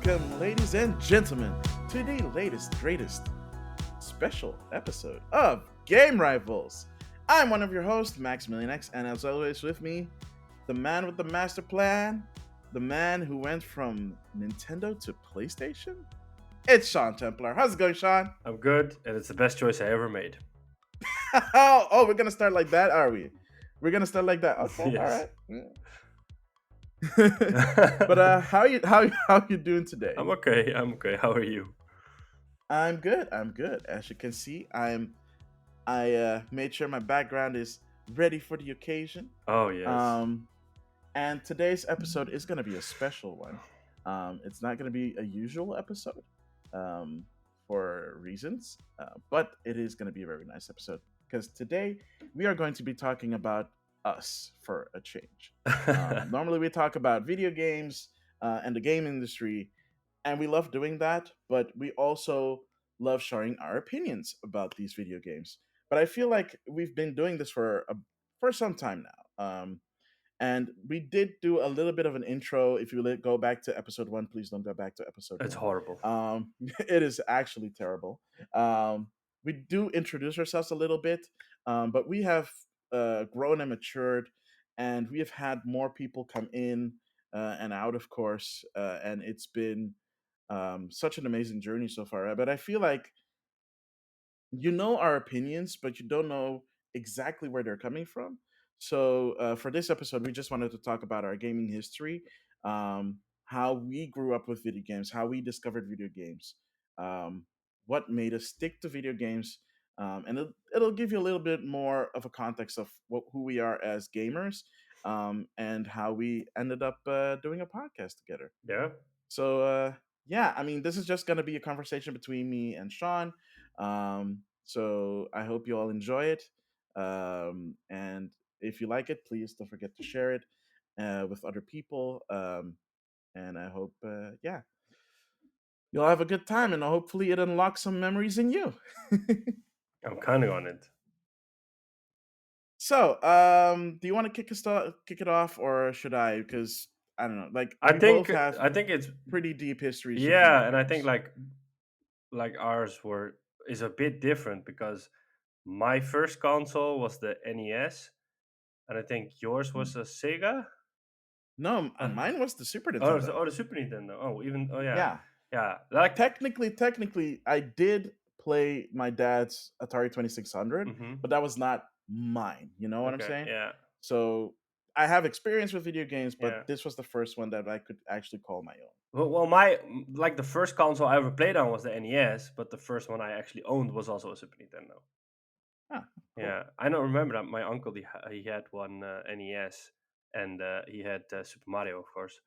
Welcome, ladies and gentlemen, to the latest, greatest special episode of Game Rivals. I'm one of your hosts, Maximilian X, and as always, with me, the man with the master plan, the man who went from Nintendo to PlayStation. It's Sean Templar. How's it going, Sean? I'm good, and it's the best choice I ever made. Oh, we're gonna start like that, are we? We're gonna start like that. Okay, all Yes. right. But how you doing today? I'm okay. I'm okay. How are you? I'm good. I'm good. As you can see, I made sure my background is ready for the occasion. Oh, yes. Um, and today's episode is going to be a special one. It's not going to be a usual episode um, for reasons, but it is going to be a very nice episode because today we are going to be talking about us for a change. Normally, we talk about video games and the game industry, and we love doing that, but we also love sharing our opinions about these video games. But I feel like we've been doing this for some time now. And we did do a little bit of an intro. If you go back to episode one, please don't go back to episode It's one. horrible. It is actually terrible. We do introduce ourselves a little bit, but we have grown and matured, and we have had more people come in and out, of course, and it's been such an amazing journey so far. But I feel like you know our opinions, but you don't know exactly where they're coming from. So for this episode, we just wanted to talk about our gaming history, how we grew up with video games, how we discovered video games, um, what made us stick to video games, and it'll give you a little bit more of a context of who we are as gamers, and how we ended up doing a podcast together. Yeah. So yeah, I mean, this is just gonna be a conversation between me and Sean. So I hope you all enjoy it. And if you like it, please don't forget to share it with other people. And I hope, yeah, you'll have a good time, and hopefully it unlocks some memories in you. I'm counting on it. So, do you want to kick it off, or should I? Because I don't know. Like I we both think have I think it's pretty deep histories with video yeah, and I think games. like ours were is a bit different because my first console was the NES, and I think yours Hmm. was a Sega. No, Uh, mine was the Super oh, Nintendo. the Super Nintendo. Yeah, Yeah, yeah. Like, technically, I did play my dad's Atari 2600, hmm, but that was not mine. You know what I'm okay, saying? yeah, So I have experience with video games, but yeah. this was the first one that I could actually call my own. Like the first console I ever played on was the NES, but the first one I actually owned was also a Super Nintendo. Ah, cool. Yeah, I don't remember that my uncle he had one NES, and he had Super Mario, of course,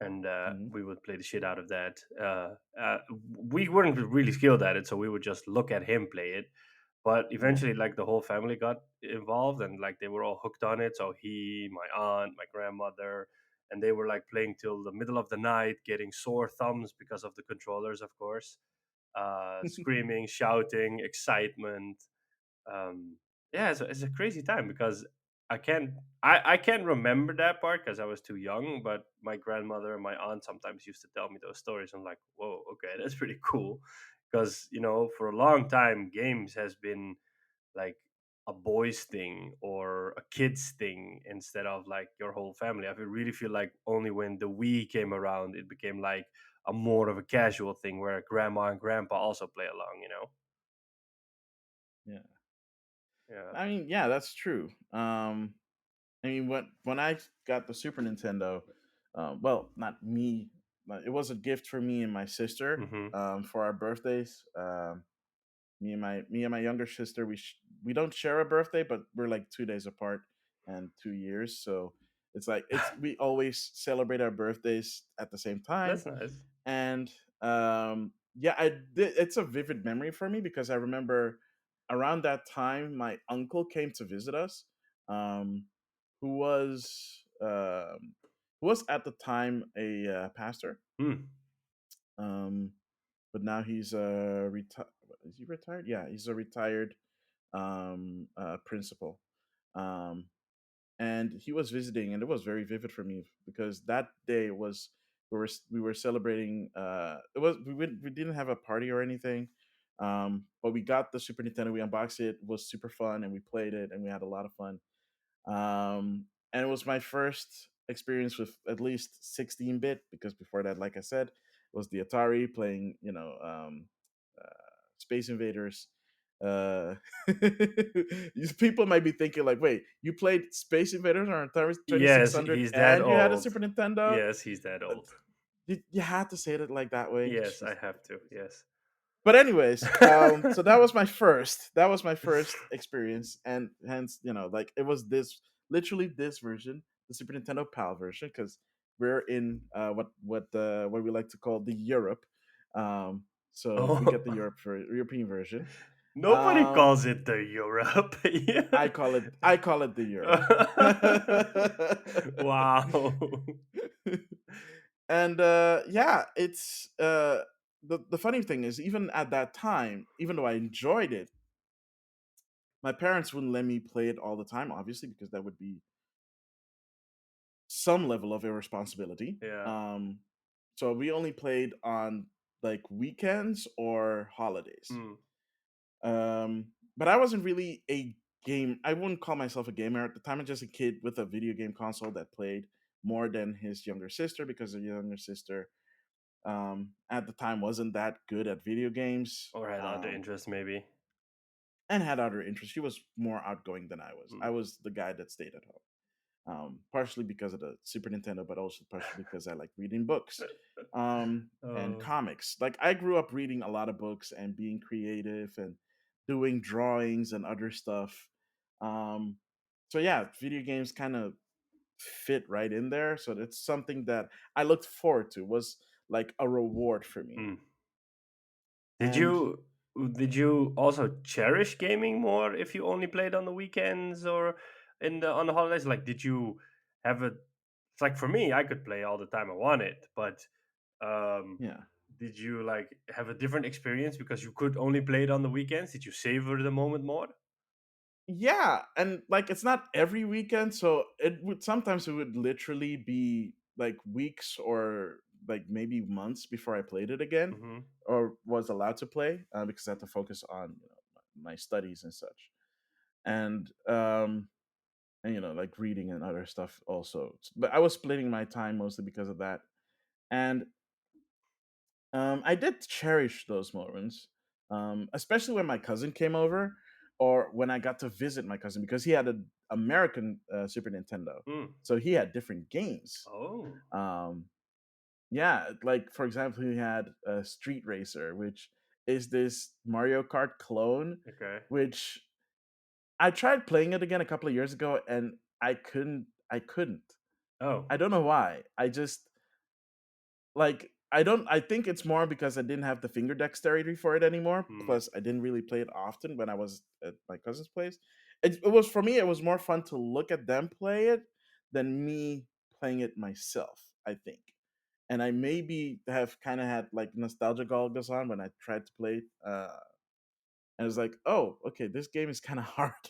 and Hmm. we would play the shit out of that. We weren't really skilled at it, so we would just look at him play it. But Yeah. eventually, like the whole family got involved, and like they were all hooked on it. So he, my aunt, my grandmother, and they were like playing till the middle of the night, getting sore thumbs because of the controllers, of course, screaming, shouting, excitement. Yeah, it's a crazy time because I can't remember that part because I was too young. But my grandmother and my aunt sometimes used to tell me those stories. I'm like, whoa, okay, that's pretty cool. Because for a long time, games has been like a boys thing or a kids thing instead of like your whole family. Really feel like only when the Wii came around, it became like a more of a casual thing where grandma and grandpa also play along. Yeah. Yeah. I mean, yeah, that's true. I mean, when I got the Super Nintendo, well, not me, but it was a gift for me and my sister Mm-hmm. for our birthdays. Me and my younger sister, we don't share a birthday, but we're like 2 days apart and 2 years. So it's like we always celebrate our birthdays at the same time. That's nice. And yeah, it's a vivid memory for me because I remember around that time my uncle came to visit us, um, who was um, who was at the time a pastor, Hmm. um, but now he's is he retired? Yeah, he's a retired principal. Um, and he was visiting, and it was very vivid for me because that day was we were celebrating. It was we didn't have a party or anything, but we got the Super Nintendo. We unboxed it. It was super fun, and we played it, and we had a lot of fun. And it was my first experience with at least 16-bit because before that, like I said, was the Atari playing, uh, Space Invaders. Uh, People might be thinking like, "Wait, you played Space Invaders on Atari Yes, 2600 he's that and you had a old. Super Nintendo?" Yes, he's that Uh, old. You had to say it like that way. Yes, I Jeez. have to. Yes. But anyways, so that was my first. That was my first experience, and hence, like it was this literally this version, the Super Nintendo PAL version, because we're in what we like to call the Europe. So we get the Oh, European version. nobody Um, calls it the Europe. Yeah. I call it the Europe. Wow. And yeah, it's the funny thing is, even at that time, even though I enjoyed it, my parents wouldn't let me play it all the time, obviously, because that would be some level of irresponsibility. Yeah. So we only played on like weekends or holidays. Hmm. But I wasn't really a game. I wouldn't call myself a gamer at the time. I'm just a kid with a video game console that played more than his younger sister because the younger sister at the time wasn't that good at video games. Or had other interests, maybe. And had other interests. She was more outgoing than I was. Hmm. I was the guy that stayed at home. Partially because of the Super Nintendo, but also partially because I like reading books and Oh. comics. Like I grew up reading a lot of books and being creative and doing drawings and other stuff. Um, so yeah, video games kind of fit right in there. So it's something that I looked forward to. Was like a reward for me. Hmm. Did And you did you also cherish gaming more if you only played on the weekends or in the on the holidays? Like, did you have a? It's like for me, I could play all the time I wanted, but um, yeah, did you like have a different experience because you could only play it on the weekends? Did you savor the moment more? yeah, and like it's not every weekend, so it would literally be like weeks or like maybe months before I played it again Hmm. or was allowed to play because I had to focus on my studies and such, and like reading and other stuff also. But I was splitting my time mostly because of that, and I did cherish those moments, especially when my cousin came over, or when I got to visit my cousin because he had an American Super Nintendo, Mm. so he had different games. Oh, Um, yeah, like for example, he had Street Racer, which is this Mario Kart clone, okay. which I tried playing it again a couple of years ago, and I couldn't. I couldn't. Oh. I don't know why. I just like I think it's more because I didn't have the finger dexterity for it anymore. Hmm. Plus, I didn't really play it often when I was at my cousin's place. It was for me. It was more fun to look at them play it than me playing it myself. I think, and I maybe have kind of had like nostalgia goggles on when I tried to play it, and I was like, oh, okay, this game is kind of hard.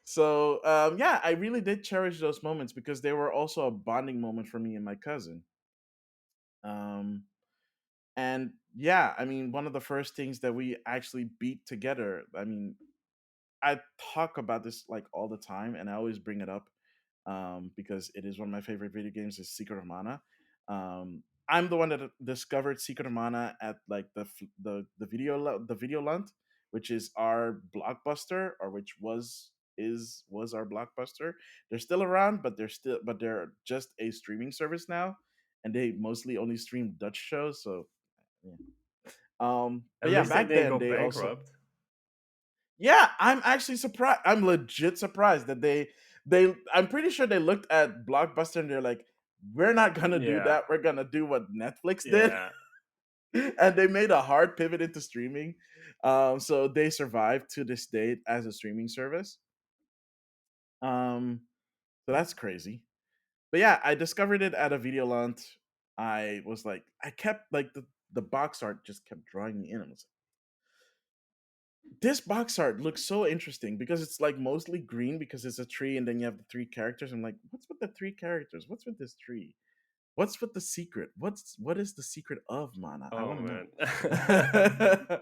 So yeah, I really did cherish those moments because they were also a bonding moment for me and my cousin. Um, And yeah, I mean, one of the first things that we actually beat together, I mean, I talk about this like all the time and I always bring it up because it is one of my favorite video games is Secret of Mana. I'm the one that discovered Secret of Mana at like the video lunt, which is our blockbuster or which was our blockbuster. They're still around, but they're just a streaming service now, and they mostly only stream Dutch shows. So yeah. At But yeah, least they back didn't then go they also bankrupt. yeah, I'm actually surprised. I'm legit surprised that they I'm pretty sure they looked at Blockbuster and they're like, we're not gonna do Yeah. that. We're gonna do what Netflix did. Yeah. And they made a hard pivot into streaming. So they survived to this date as a streaming service. Um, so that's crazy. But yeah, I discovered it at a video launch. I was like, I kept like the box art just kept drawing me in. I was this box art looks so interesting because it's like mostly green because it's a tree and then you have the three characters. I'm like, what's with the three characters? What's with this tree? What's with the secret? What is the secret of mana? I Oh want to man. know.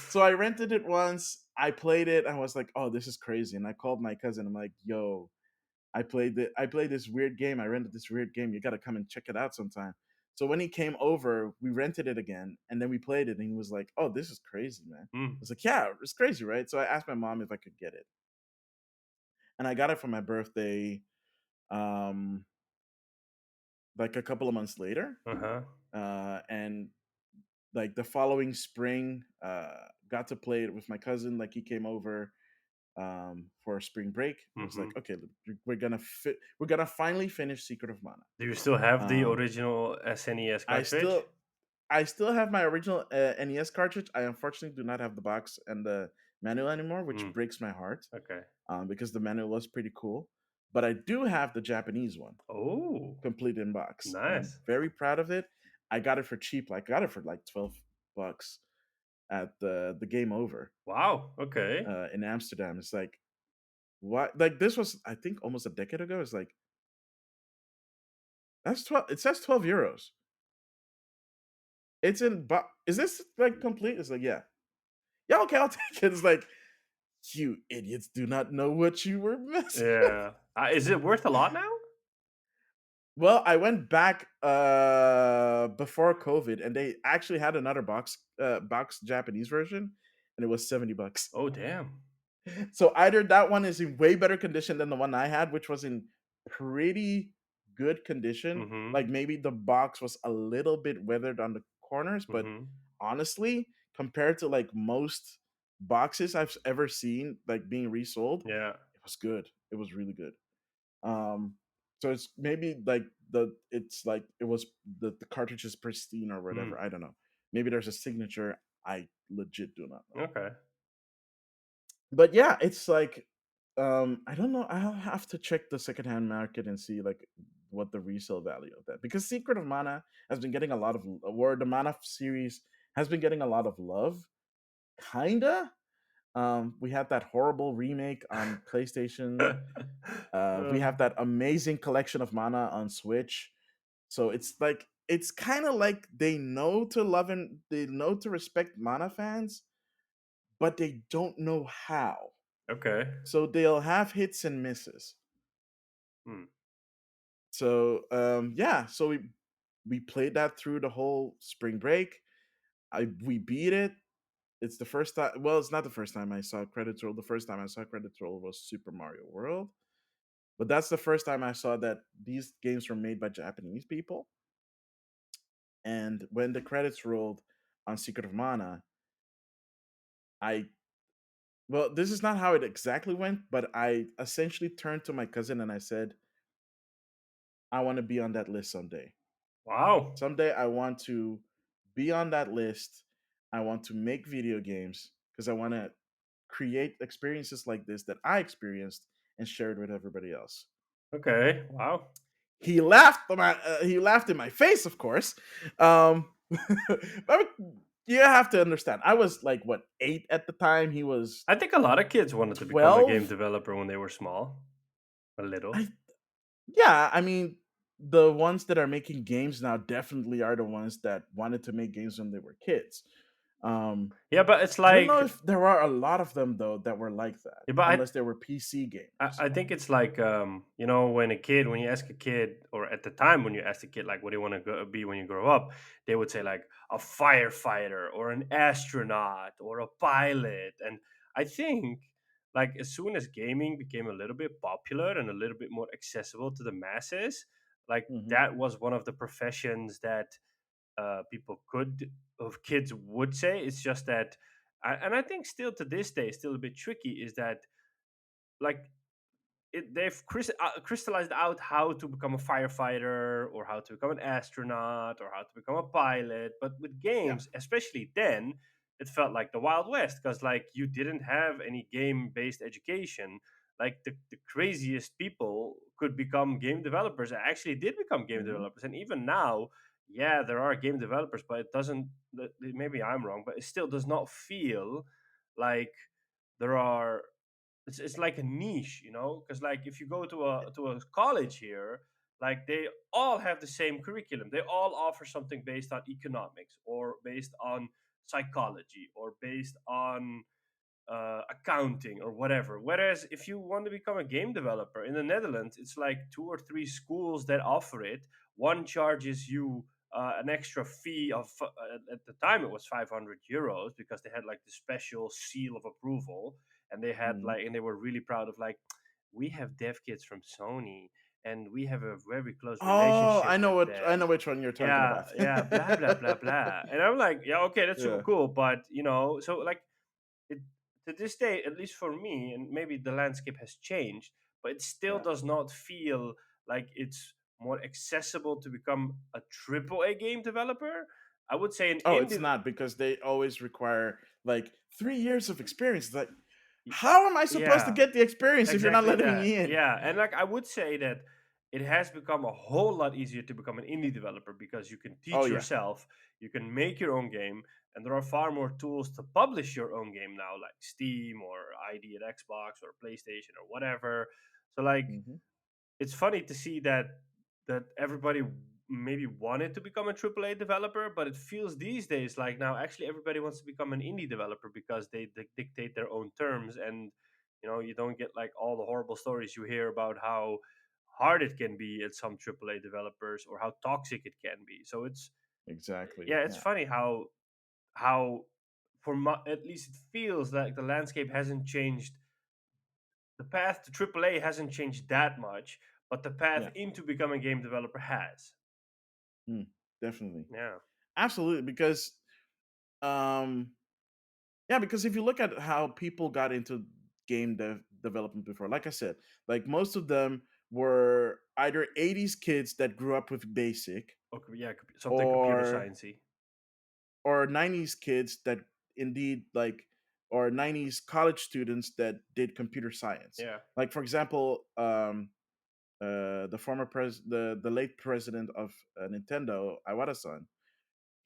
So I rented it once. I played it. I was like, "Oh, this is crazy!" And I called my cousin. I'm like, "Yo, I played this weird game. I rented this weird game. You got to come and check it out sometime." So when he came over, we rented it again, and then we played it. And he was like, "Oh, this is crazy, man." I Mm, was like, "Yeah, it's crazy, right?" So I asked my mom if I could get it, and I got it for my birthday. Um, like a couple of months later, uh-huh. and like the following spring, got to play it with my cousin. Like he came over for spring break. I was Hmm. like, okay, we're gonna finally finish Secret of Mana. Do you still have the Um, original SNES I cartridge? still I still have my original NES cartridge. I unfortunately do not have the box and the manual anymore, which Mm, breaks my heart okay. because the manual was pretty cool. But I do have the Japanese one, Oh, complete in box, and I'm nice. very proud of it. I got it for cheap. Like, I got it for like $12 at the Game Over Wow. Okay. in Amsterdam. It's like, what? Like, this was, I think, almost a decade ago. It's like, that's 12. It says €12. It's in. Is this like complete? It's like, yeah, yeah. Okay, I'll take it. It's like, you idiots do not know what you were missing. Yeah. Is it worth a lot now? Well, I went back before COVID, and they actually had another box Japanese version, and it was $70. Oh, damn. So either that one is in way better condition than the one I had, which was in pretty good condition. Mm-hmm. Like maybe the box was a little bit weathered on the corners, but Mm-hmm. honestly, compared to like most boxes I've ever seen like being resold, Yeah. it was good. It was really good. Um, so it's maybe like it's like it was the cartridge is pristine or whatever. Mm. I don't know. Maybe there's a signature. I legit do not know. Okay. But yeah, it's like I don't know. I'll have to check the secondhand market and see like what the resale value of that, because Secret of Mana has been getting a lot of or the Mana series has been getting a lot of love, kinda. We have that horrible remake on PlayStation. We Uh, have that amazing collection of Mana on Switch. So it's like it's kind of like they know to love and they know to respect Mana fans, but they don't know how. okay. So they'll have hits and misses. Hmm. So yeah, so we played that through the whole spring break. I We beat it. It's the first time. Well, it's not the first time I saw credits roll. The first time I saw credits roll was Super Mario World, but that's the first time I saw that these games were made by Japanese people. And when the credits rolled on Secret of Mana, I well, this is not how it exactly went, but I essentially turned to my cousin and I said, "I want to be on that list someday. Wow. Someday I want to be on that list. I want to make video games because I want to create experiences like this that I experienced and share it with everybody else." Okay. Wow. He laughed in my face, of course. But you have to understand, I was like what 8 at the time. He was I think a lot of kids wanted to become a game 12. developer when they were small. A little. I Yeah, I mean, the ones that are making games now definitely are the ones that wanted to make games when they were kids. Um, Yeah, but it's I don't know like, if there are a lot of them though that were like that, yeah, but unless they were PC gamers. I think it's like, you know, when you ask a kid, or at the time when you ask a kid, like, what do you want to be when you grow up? They would say like a firefighter or an astronaut or a pilot. And I think like as soon as gaming became a little bit popular and a little bit more accessible to the masses, like Hmm. that was one of the professions that people could, of kids would say. It's just that, and I think still to this day, still a bit tricky, is that like they've crystallized out how to become a firefighter or how to become an astronaut or how to become a pilot. But with Yeah. games, especially then, it felt like the Wild West, because like you didn't have any game based education. Like the craziest people could become game developers, and actually did become game Hmm. developers. And even now, yeah, there are game developers, but it doesn't, maybe I'm wrong, but it still does not feel like there are, it's like a niche, you know, because like if you go to a college here, Like they all have the same curriculum. They all offer something based on economics or based on psychology or based on accounting or whatever. Whereas if you want to become a game developer in the Netherlands, it's like two or three schools that offer it. One charges you an extra fee of at the time it was 500 euros because they had like the special seal of approval, and they had Mhm. like and they were really proud of like we have dev kits from Sony and we have a very close Oh, relationship with I them. know which one you're talking Yeah, about. yeah, blah blah blah blah. And I'm like, yeah, okay, that's super Yeah, cool, but so like it, to this day, at least for me, and maybe the landscape has changed, but it still yeah. does not feel like it's more accessible to become a triple A game developer. I would say an Oh, it's indie. not because they always require like 3 years of experience. It's like, y- how am I supposed to Yeah, get the experience if you're not exactly letting that. me in? Yeah, and like I would say that it has become a whole lot easier to become an indie developer because you can Oh teach yeah, yourself, you can make your own game, and there are far more tools to publish your own game now, like Steam or ID at Xbox or PlayStation or whatever. So like hmm it's funny to see that everybody maybe wanted to become a AAA developer, but it feels these days like now actually everybody wants to become an indie developer because they dictate their own terms, and you don't get like all the horrible stories you hear about how hard it can be at some AAA developers or how toxic it can be. So it's exactly. yeah, it's Yeah, funny how at least it feels like the landscape hasn't changed. The path to AAA hasn't changed that much, but the path yeah, into becoming a game developer has. mm, definitely, Yeah. absolutely. Because um, yeah, because if you look at how people got into development before, like I said, like most of them were either 80s kids that grew up with BASIC, Okay. Yeah. Something computer or sciencey. 90s kids that indeed like, or 90s college students that did computer science. Yeah. Like for example, the the late president of Nintendo, Iwata-san,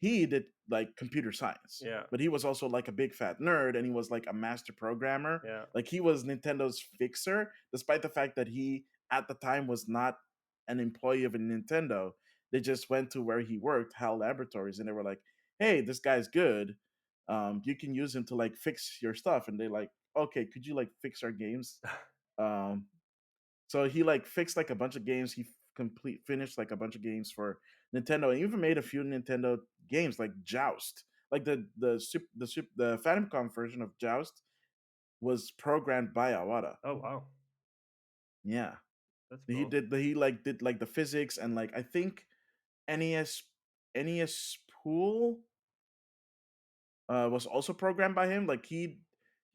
he did like computer science, Yeah. but he was also like a big fat nerd, and he was like a master programmer. Yeah. Like he was Nintendo's fixer, despite the fact that he at the time was not an employee of a Nintendo. They just went to where he worked, HAL Laboratories, and they were like, "Hey, this guy's good. You can use him to like fix your stuff." And they like, "Okay, could you like fix our games?" Um, so he like fixed like a bunch of games. He complete finished like a bunch of games for Nintendo, and even made a few Nintendo games like Joust. Like the Famicom version of Joust was programmed by Awada. Oh wow, Yeah, that's he cool. did like the physics, and like I think NES NES Pool was also programmed by him. Like he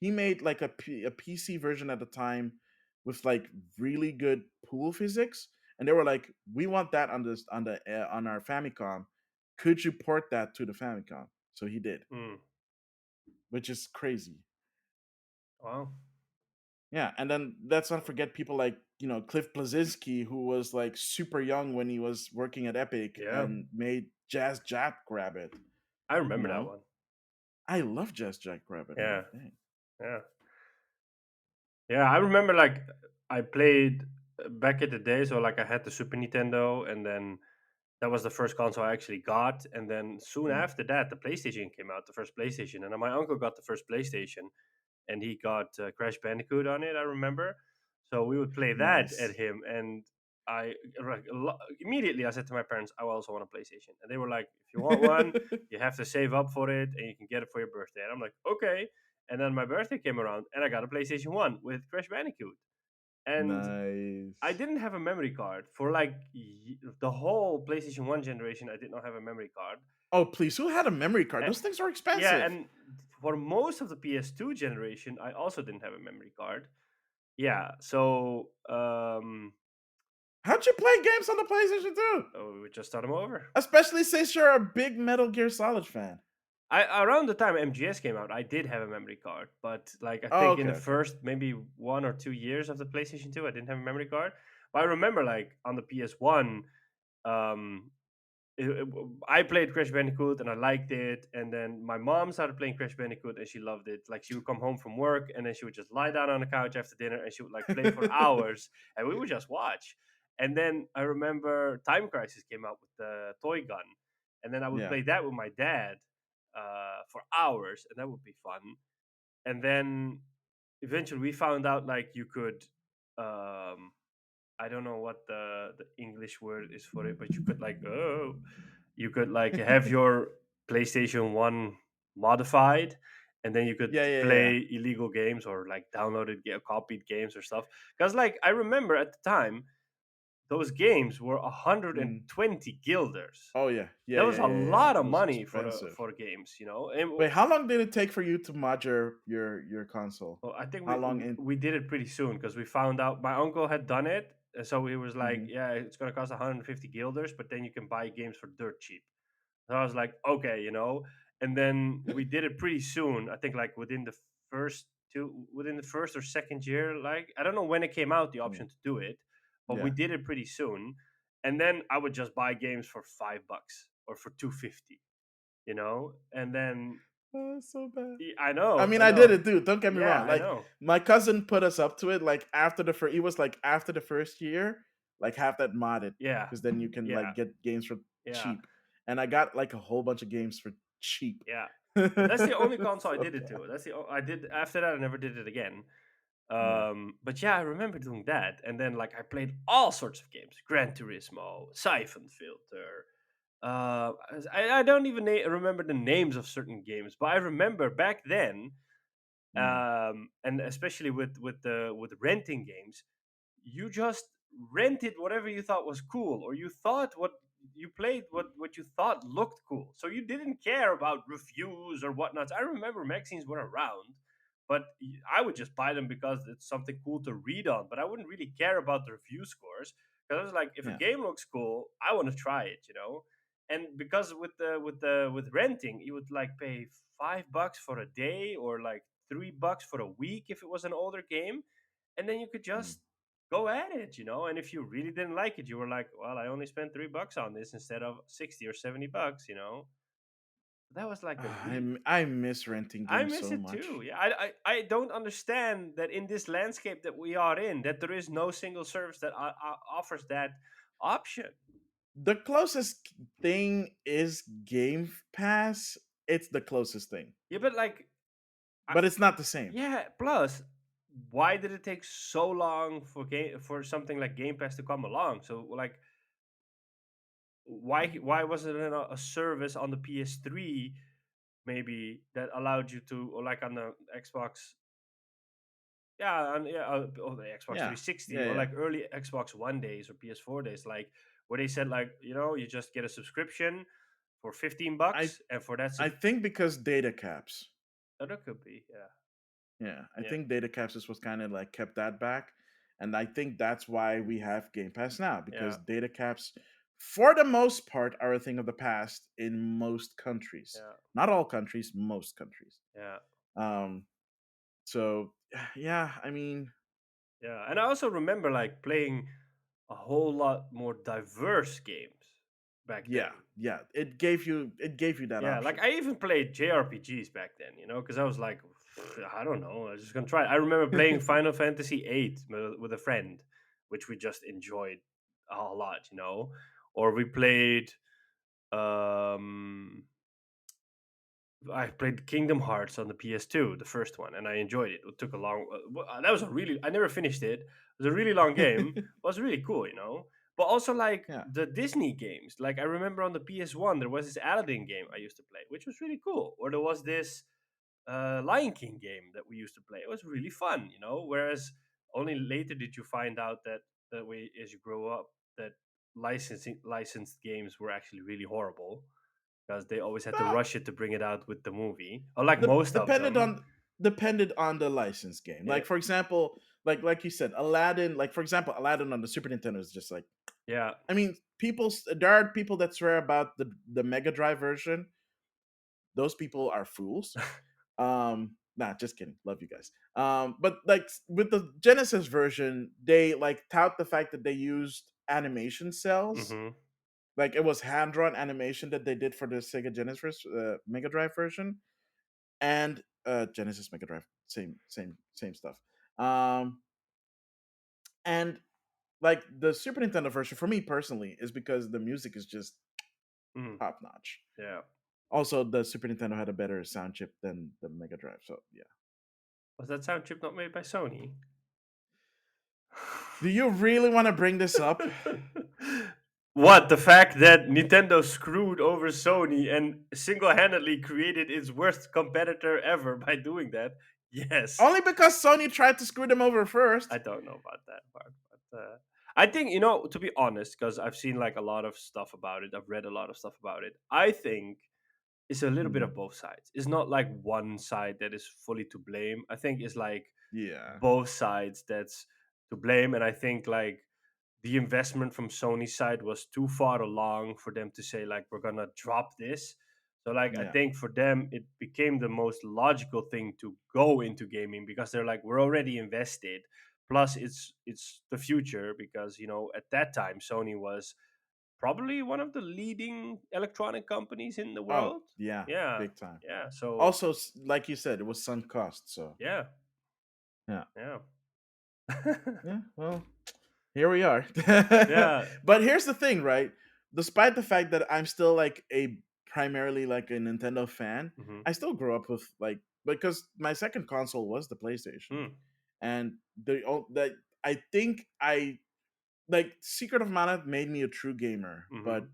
made like a PC version at the time with like really good pool physics, and they were like, "We want that on this on our Famicom. Could you port that to the Famicom?" So he did, Mm. which is crazy. Wow. Yeah, and then let's not forget people like Cliff Blazinski, who was like super young when he was working at Epic Yeah. and made Jazz Jack Rabbit. I You remember that know, one. I love Jazz Jack Rabbit, man. Yeah. Dang. Yeah. Yeah. I remember like I played back in the day. So like I had the Super Nintendo, and then that was the first console I actually got. And then soon Mm, after that, the PlayStation came out, the first PlayStation, and then my uncle got the first PlayStation. And he got Crash Bandicoot on it. I remember, so we would play that at nice. him, and immediately I said to my parents, "I also want a PlayStation," and they were like, "If you want one, you have to save up for it, and you can get it for your birthday." And I'm like, "Okay." And then my birthday came around, and I got a PlayStation One with Crash Bandicoot, and I Nice. didn't have a memory card for like the whole PlayStation One generation. I did not have a memory card. Oh, please, who had a memory card? Eh, Those things are yeah, expensive. and for most of the PS2 generation, I also didn't have a memory card. Yeah, so How'd you play games on the PlayStation 2? we would just start them over. Especially since you're a big Metal Gear Solid fan. I around the time MGS came out, I did have a memory card, but like I Oh, think in okay, the okay. first maybe 1 or 2 years of the PlayStation 2, I didn't have a memory card. But I remember like on the PS1, um, I played Crash Bandicoot and I liked it, and then my mom started playing Crash Bandicoot and she loved it. Like she would come home from work and then she would just lie down on the couch after dinner and she would like play for hours, and we would just watch. And then I remember Time Crisis came out with the toy gun, and then I would Yeah. play that with my dad for hours, and that would be fun. And then eventually we found out like you could, um, I don't know what the English word is for it, but you could like, oh, you could like have your PlayStation One modified, and then you could Yeah, yeah, yeah. play illegal games or like downloaded, copied games or stuff. Because like I remember at the time, those games were Mm. 120 guilders. Oh yeah, yeah, That yeah, was a yeah, yeah. lot It of was money expensive. for games, you know. And Wait, how long did it take for you to mod your console? well, I think How long in? we did it pretty soon because we found out my uncle had done it, and so he was like, Hmm. "Yeah, it's gonna cost 150 guilders, but then you can buy games for dirt cheap." So I was like, "Okay, you know." And then we did it pretty soon. I think like within the first or second year. Like I don't know when it came out the Yeah, option to do it, but we yeah. did it pretty soon. And then I would just buy games for $5 or for 250, you know. And then Oh, it's so bad. I I know, mean, I I did know, it too. Don't get me yeah, wrong. I Like know, my cousin put us up to it. Like after the first, he was like after the first year, like have that modded yeah, because then you can yeah, like get games for yeah. cheap. And I got like a whole bunch of games for cheap. Yeah, and that's the only It's console I so did it bad. to. I did after that. I never did it again. Yeah. But yeah, I remember doing that, and then like I played all sorts of games: Gran Turismo, Siphon Filter. I don't even remember the names of certain games, but I remember back then, Mm. and especially with renting games, you just rented whatever you thought was cool, or you thought what you played what you thought looked cool, so you didn't care about reviews or whatnot. I remember magazines were around, but I would just buy them because it's something cool to read on, but I wouldn't really care about the review scores, because I was like, if a Yeah. game looks cool, I want to try it, you know. And because with renting, you would like pay $5 for a day, or like $3 for a week if it was an older game, and then you could Mm. just go at it, you know. And if you really didn't like it, you were like, well, I only spent $3 on this instead of 60 or $70, you know. That was like a Ah, really, I miss renting I games miss so it too. much. Yeah, I don't understand that in this landscape that we are in, that there is no single service that offers that option. The closest thing is Game Pass. It's the closest thing, Yeah, but like, I, but it's not the same. yeah. Plus, why did it take so long for something like Game Pass to come along? So like, why wasn't it a service on the PS3 maybe that allowed you to, or like on the Xbox, yeah, and yeah, or the Xbox Yeah, 360, yeah, or yeah. like early Xbox One days or PS4 days, like where they said like, you know, you just get a subscription for 15 I bucks, and for that I think because data caps. oh, that could be, yeah, Yeah, I yeah, think data caps is what kind of like kept that back, and I think that's why we have Game Pass now yeah, because data caps, for the most part, are a thing of the past in most countries. yeah, Not all countries, most countries. yeah, Um, so yeah, I mean, yeah. And I also remember like playing a whole lot more diverse games back yeah, then. yeah, it gave you that Yeah, like option. I even played JRPGs back then, you know, because I was like, I don't know, I was just gonna try it. I remember playing Final Fantasy VIII with a friend, which we just enjoyed a lot, you know. Or we played, um, I played Kingdom Hearts on the PS2, the first one, and I enjoyed it. It took a long. That was a really. I never finished it. It was a really long game. It was really cool, you know. But also like Yeah. the Disney games. Like I remember on the PS1, there was this Aladdin game I used to play, which was really cool. Or there was this Lion King game that we used to play. It was really fun, you know. Whereas only later did you find out that way as you grow up that licensed games were actually really horrible, because they always had to Well, rush it to bring it out with the movie. Or like most of depended them. on the license game. Yeah, Like for example, like you said, Aladdin. Like for example, Aladdin on the Super Nintendo is just like, yeah, I mean, there are people that swear about the Mega Drive version. Those people are fools. Nah, just kidding. Love you guys. But like with the Genesis version, they like tout the fact that they used animation cells. hmm, Like it was hand drawn animation that they did for the Sega Genesis Mega Drive version, and Genesis Mega Drive, same stuff. Um, and like the Super Nintendo version for me personally is because the music is just Mm, top notch. yeah. Also, the Super Nintendo had a better sound chip than the Mega Drive, so yeah. Was that sound chip not made by Sony? Do you really want to bring this up? What, the fact that Nintendo screwed over Sony and single-handedly created its worst competitor ever by doing that? Yes. Only because Sony tried to screw them over I first. don't know about that part, but I think, you know, to be honest, because I've seen like a lot of stuff about it, I've read a lot of stuff about it. I think it's a little bit Hmm. of both sides. It's not like one side that is fully to blame. I think it's like Yeah. both sides that's to blame, and I think like the investment from Sony's side was too far along for them to say like we're gonna drop this. So like I Yeah. think for them it became the most logical thing to go into gaming because they're like we're already invested. Plus it's the future because you know at that time Sony was probably one of the leading electronic companies in the Oh, world. yeah. Yeah, Big time. yeah. So Also, like you said, it was sunk cost. So yeah, yeah. yeah, Yeah. Well, here we are. yeah. But here's the thing, right? Despite the fact that I'm still like a primarily like a Nintendo fan, Hmm. I still grew up with like because my second console was the PlayStation, Mm, and that I think I like Secret of Mana made me a true gamer, but hmm.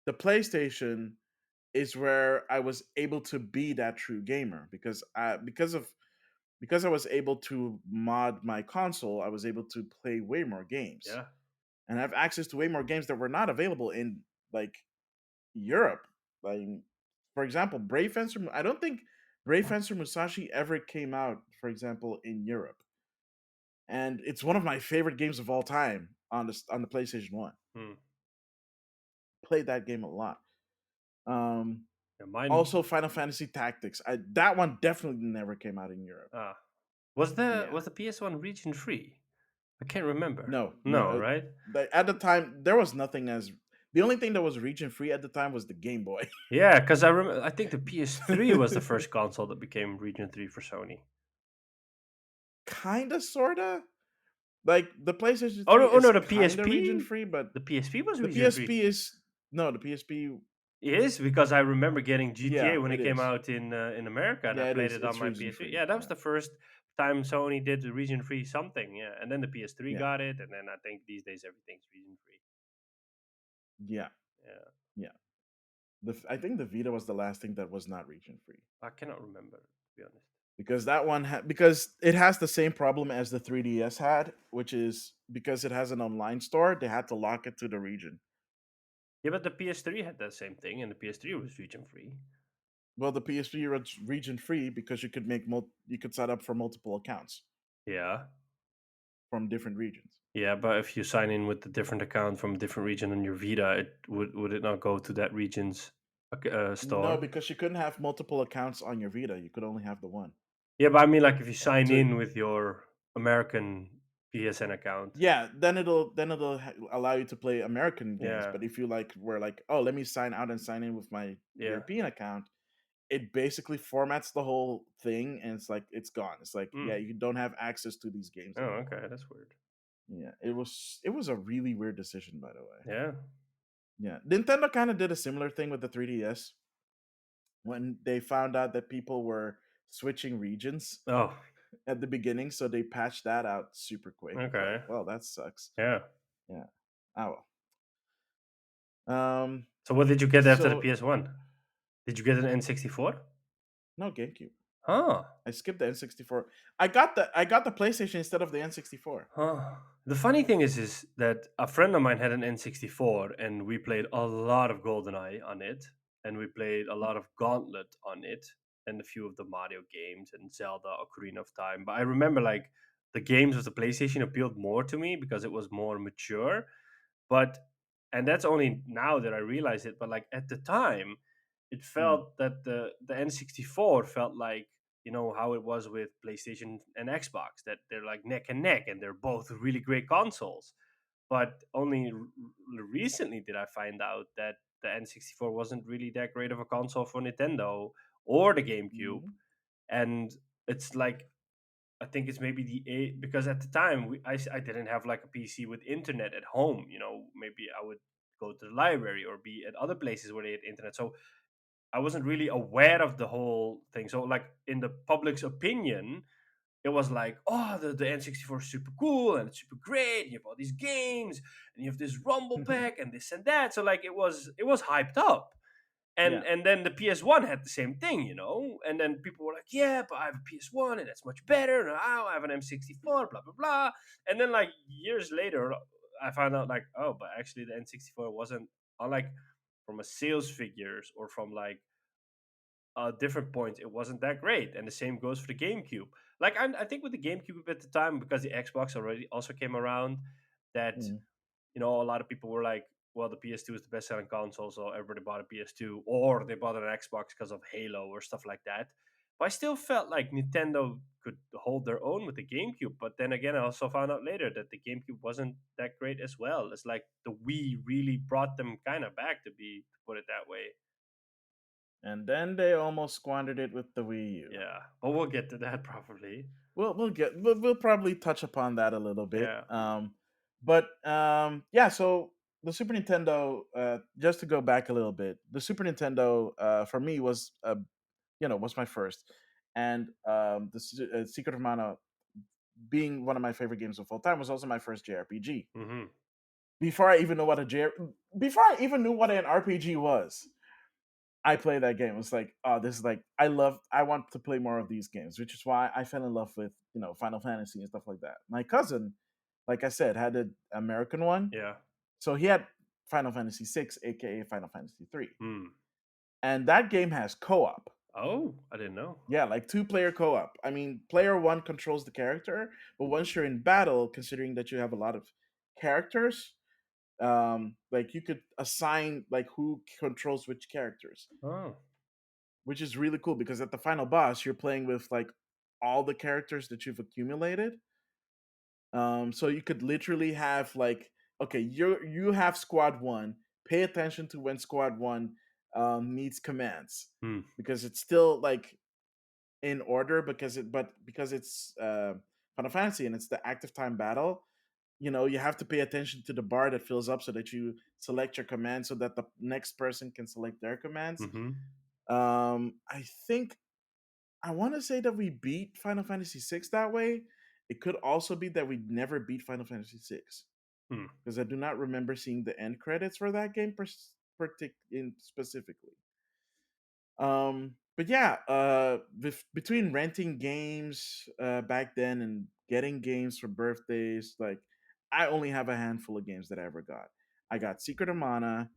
the PlayStation is where I was able to be that true gamer because I was able to mod my console, I was able to play way more games Yeah. and have access to way more games that were not available in like Europe. Like for example, Brave Fencer. I don't think Brave Fencer Musashi ever came out, for example, in Europe, and it's one of my favorite games of all time on the PlayStation One. Mm. Played that game a lot. Um, Yeah, mine. Also, Final Fantasy Tactics. That one definitely never came out in Europe. Ah, was the Yeah, was the PS1 region free? I can't remember. no, no. No, right? At the time, there was nothing as the only thing that was region free at the time was the Game Boy. Yeah, because I think the PS3 was the first console that became region 3 for Sony. Kinda, sorta. Like the PlayStation Oh 3 no, oh no, is the kinda region PSP. free, but The PSP was the region 3. PSP is no, the PSP. It is because I remember getting GTA Yeah, when it it came is. out in America, and I Yeah, it played is. it on It's my region PS3. free. Yeah, that was Yeah, the first time Sony did the region free something. Yeah, and then the PS3 yeah, got it, and then I think these days everything's region free. yeah, Yeah, yeah. I think the Vita was the last thing that was not region free I cannot remember to be honest. because because it has the same problem as the 3DS had, which is because it has an online store, they had to lock it to the region. Yeah, but the PS3 had that same thing, and the PS3 was region free. Well, the PS3 was region free because you could set up for multiple accounts Yeah, from different regions. yeah, but if you sign in with a different account from a different region on your Vita, it would it not go to that region's No, store? because you couldn't have multiple accounts on your Vita. You could only have the one. Yeah, but I mean, like if you sign To in with your American PSN account. Yeah, then it'll allow you to play American games. Yeah, But if you like were like, oh, let me sign out and sign in with my yeah. European account, it basically formats the whole thing, and it's like it's gone. It's like yeah, Mm. you don't have access to these games Oh, anymore. okay, that's weird. Yeah, it was a really weird decision, by the way. Yeah. Yeah, Nintendo kind of did a similar thing with the 3DS when they found out that people were switching regions Oh, at the beginning, so they patched that out super quick. It's like, okay. well, that sucks. Yeah. Yeah. Oh well. So what did you get after the So PS1? Did you get an N64? no GameCube. Huh. I skipped the N64. I got the PlayStation instead of the N64. Huh. The funny thing is that a friend of mine had an N64, and we played a lot of GoldenEye on it, and we played a lot of Gauntlet on it, and a few of the Mario games and Zelda Ocarina of Time. But I remember like the games of the PlayStation appealed more to me because it was more mature. But and that's only now that I realize it. But like at the time, it Mm, felt that the N64 felt like you know how it was with PlayStation and Xbox that they're like neck and neck and they're both really great consoles. But only recently did I find out that the N64 wasn't really that great of a console for Nintendo or the GameCube. mhm, And it's like I think it's maybe because at the time I didn't have like a PC with internet at home. You know, maybe I would go to the library or be at other places where they had internet. So I wasn't really aware of the whole thing. So like in the public's opinion, it was like, oh, the N64 is super cool and it's super great. You have all these games and you have this Rumble pack and this and that. So like it was hyped up. And Yeah. and then the PS1 had the same thing, you know. And then people were like, yeah, but I have a PS1 and that's much better. And I have an M64, blah blah blah. And then like years later, I found out like, oh, but actually the N64 wasn't, unlike from a sales figures or from like different points, it wasn't that great. And the same goes for the GameCube. Like I think with the GameCube at the time, because the Xbox already also came around, that Mm. a lot of people were like, well, the PS2 is the best selling console, so everybody bought a PS2, or they bought an Xbox because of Halo or stuff like that. But I still felt like Nintendo could hold their own with the GameCube. But then again, I also found out later that the GameCube wasn't that great as well. It's like the Wii really brought them kind of back, to put it that way. And then they almost squandered it with the Wii U. Yeah, but we'll get to that probably. We'll probably touch upon that a little bit. Yeah. But yeah, so the Super Nintendo, just to go back a little bit, the Super Nintendo for me was was my first, and Secret of Mana being one of my favorite games of all time was also my first JRPG. Hmm. Before I even know what a J before I even knew what an RPG was, I played that game. It was like, oh, this is like I want to play more of these games, which is why I fell in love with, Final Fantasy and stuff like that. My cousin, like I said, had an American one. Yeah. So he had Final Fantasy 6, aka Final Fantasy 3. Hmm. And that game has co-op. Oh, I didn't know. Yeah, like two-player co-op. I mean, player one controls the character, but once you're in battle, considering that you have a lot of characters, like you could assign like who controls which characters, Oh. which is really cool because at the final boss you're playing with like all the characters that you've accumulated. So you could literally have like, okay, you have squad one. Pay attention to when squad one needs commands Hmm. because it's still like in order because it's Final Fantasy and it's the active time battle. You have to pay attention to the bar that fills up so that you select your command so that the next person can select their commands. Mm-hmm. I think I want to say that we beat Final Fantasy VI that way. It could also be that we never beat Final Fantasy VI Hmm. because I do not remember seeing the end credits for that game specifically. But yeah, between renting games back then and getting games for birthdays, like I only have a handful of games that I ever got. I got Secret of Mana.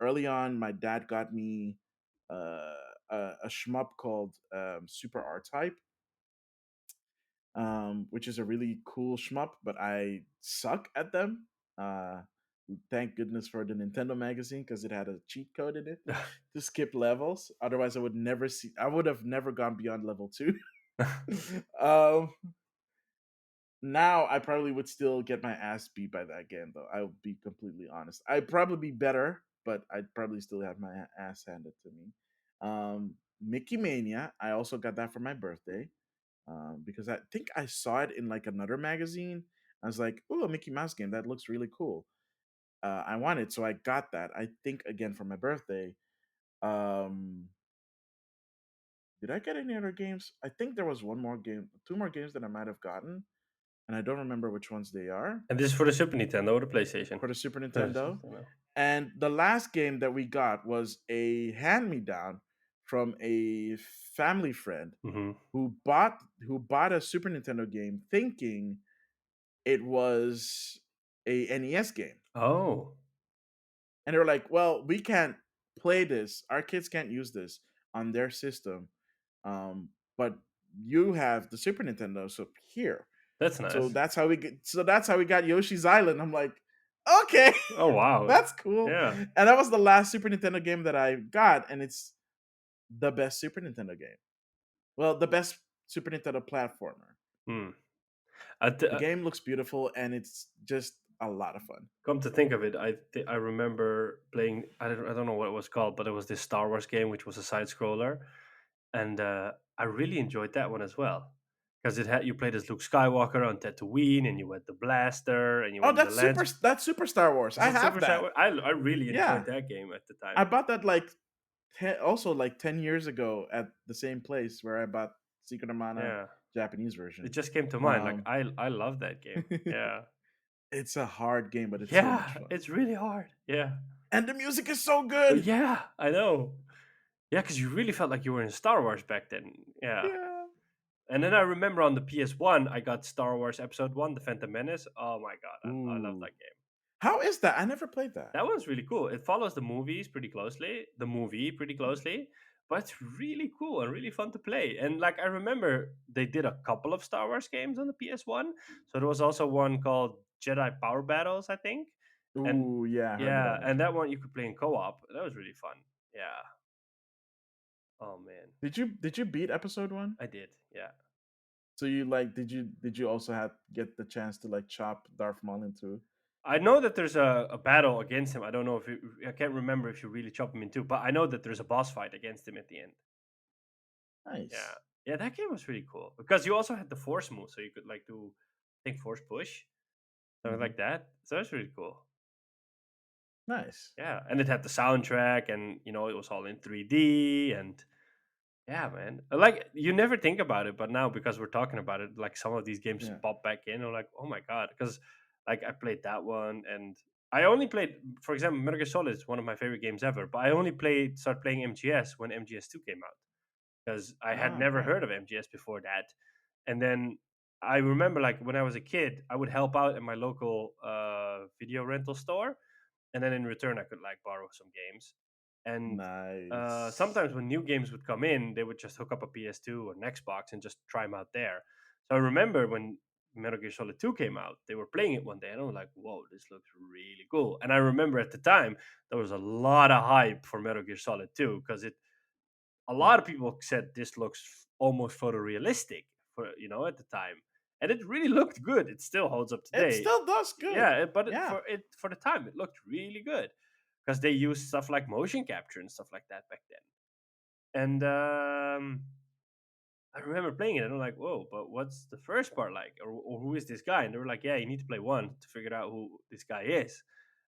Early on, my dad got me a shmup called Super R Type, which is a really cool shmup, but I suck at them. Uh, thank goodness for the Nintendo magazine because it had a cheat code in it to skip levels. Otherwise, I would have never gone beyond level two. um, Now I probably would still get my ass beat by that game, though. I'll be completely honest. I'd probably be better, but I'd probably still have my ass handed to me. Mickey Mania, I also got that for my birthday because I think I saw it in like another magazine. I was like, "Oh, a Mickey Mouse game that looks really cool." I wanted, so I got that. I think again for my birthday. Um, did I get any other games? I think there was one more game, two more games that I might have gotten, and I don't remember which ones they are And this is for the Super Nintendo or the PlayStation? for the Super The Super Nintendo. Nintendo. And the last game that we got was a hand me down from a family friend Mm-hmm. who bought a Super Nintendo game thinking it was a NES game. Oh, And they were like, "Well, we can't play this. Our kids can't use this on their system. But you have the Super Nintendo, so here." that's So nice. that's how we got Yoshi's Island. I'm like, "Okay, Oh wow. that's cool." Yeah. And that was the last Super Nintendo game that I got, and it's the best Super Nintendo game. Well, the best Super Nintendo platformer. Hmm. The game looks beautiful, and it's just a lot of fun. Come to think of it, I remember playing. I don't know what it was called, but it was this Star Wars game, which was a side scroller, and I really enjoyed that one as well because it had you played as Luke Skywalker on Tatooine, and you had the blaster, and you Oh, went in the lands. that's Super Star Wars. Is I it Super have Star that. Wars? I really enjoyed Yeah, that game at the I time. bought that like also like 10 years ago at the same place where I bought Secret of Mana Yeah, Japanese it version. just came to mind. Like Um, I love that game. Yeah, it's a hard game, but it's so much yeah, fun, it's really hard. Yeah, and the music is so good. yeah, I know. Yeah, because you really felt like you were in Star Wars back then. Yeah. Yeah. And then I remember on the PS1, I got Star Wars Episode 1, The Phantom Menace. Oh my god, I love Ooh, that game. how is that? I never played that. That one's really cool. It follows the movie pretty closely, but it's really cool and really fun to play. And like I remember they did a couple of Star Wars games on the PS1. So there was also one called Jedi Power Battles, I think. And Ooh, yeah, I heard of yeah, that one. and that one you could play in co-op. That was really fun. Yeah. Oh man. Did you beat episode one? I did. Yeah. So you like did you also have get the chance to like chop Darth Maul into? I know that there's a battle against him. I don't know if I can't remember if you really chop him in two, but I know that there's a boss fight against him at the end. Yeah, Nice. yeah, that game was really cool because you also had the force move, so you could like do, I think, force push, something Hmm. like that. So that's really cool. Nice. Yeah, and it had the soundtrack, and it was all in 3D, and yeah, man. Like you never think about it, but now because we're talking about it, like some of these games Yeah. pop back in. I'm like, oh my god, because like I played that one, and I only played, for example, Metal Gear Solid is one of my favorite games ever. But I only started playing MGS when MGS2 came out because I had Ah, never okay. heard of MGS before that. And then I remember, like when I was a kid, I would help out at my local video rental store, and then in return I could like borrow some games. And Nice. sometimes when new games would come in, they would just hook up a PS2 or an Xbox and just try them out there. So I remember when Metal Gear Solid 2 came out, they were playing it one day, and I was like, "Whoa, this looks really cool!" And I remember at the time there was a lot of hype for Metal Gear Solid 2 because a Yeah. lot of people said this looks almost photorealistic for at the time, and it really looked good. It still holds up It today. still does good. Yeah, but Yeah. for the time, it looked really good because they used stuff like motion capture and stuff like that back then. And I remember playing it, and I'm like, "Whoa!" But what's the first part like, or who is this guy? And they were like, "Yeah, you need to play one to figure out who this guy is."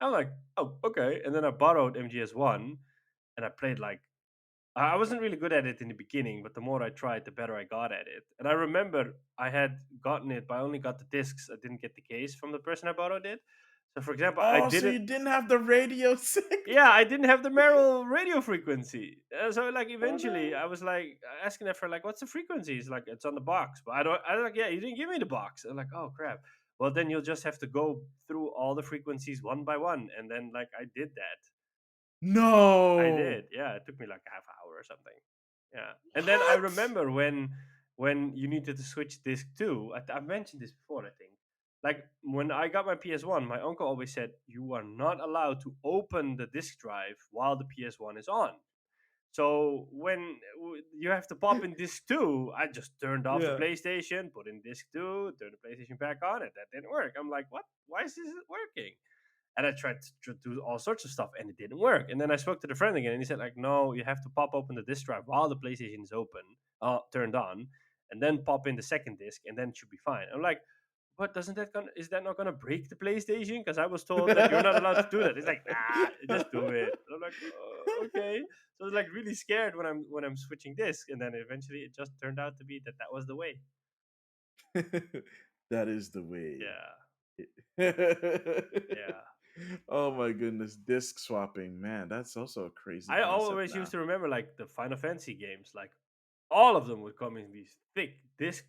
I'm like, "Oh, okay." And then I borrowed MGS1, and I played like I wasn't really good at it in the beginning, but the more I tried, the better I got at it. And I remember I had gotten it, but I only got the discs. I didn't get the case from the person I borrowed it. So, for example, I Oh, so didn't. you didn't have the radio signal? Yeah, I didn't have the Merrill radio frequency. So, like, Oh eventually, no. I was like asking that for like, "What's the frequency?" He's like, "It's on the box." But I don't. I was like, "Yeah, you didn't give me the box." I'm like, "Oh crap." Well, then you'll just have to go through all the frequencies one by one, and then like I did that. I No. did, yeah, it took me like a half hour or something. Yeah, and then I What? remember when you needed to switch disc 2, I've mentioned this before, I think. Like, when I got my PS1, my uncle always said, "You are not allowed to open the disk drive while the PS1 is on." So when you have to pop in disc 2, I just turned off the Yeah. PlayStation, put in disc 2, turn the PlayStation back on, and that didn't work. I'm like, "What? Why is this working?" And I tried to do all sorts of stuff, and it didn't work. And then I spoke to the friend again, and he said, like, no, you have to pop open the disk drive while the PlayStation is open, turned on, and then pop in the second disc, and then it should be fine. I'm like, but is that not gonna break the PlayStation? Because I was told that you're not allowed to do that. It's like, just do it. I'm like, okay. So I was like really scared when I'm switching disc, and then eventually it just turned out to be that was the way. That is the way. Yeah, yeah. Oh my goodness, disc swapping, man, that's also a crazy I concept always used now. to remember like the Final Fantasy games, like all of them would come in these thick disc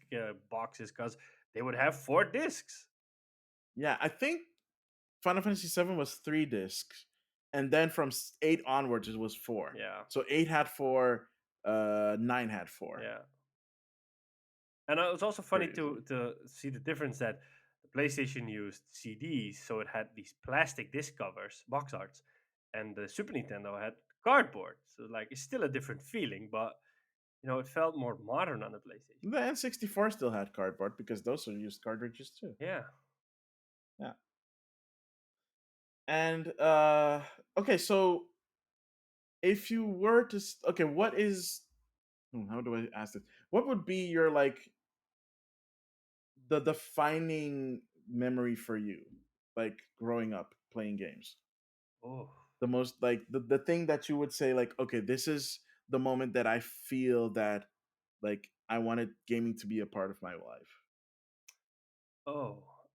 boxes because they would have 4 discs. Yeah, I think Final Fantasy VII was 3 discs, and then from 8 onwards it was 4. Yeah, So 8 had 4, 9 had 4. yeah. And it was also funny to Crazy. see the difference that the PlayStation used CDs, so it had these plastic disc covers, box arts, and the Super Nintendo had cardboard. So like it's still a different feeling, but it felt more modern on the PlayStation. The N64 still had cardboard because those are used cartridges too. Yeah. Yeah. And okay, so if you were to okay, what is how do I ask this? What would be your like the defining memory for you, like growing up playing games? Oh, The most like the thing that you would say like, okay, this is the moment that I feel that like I wanted gaming to be a part of my life.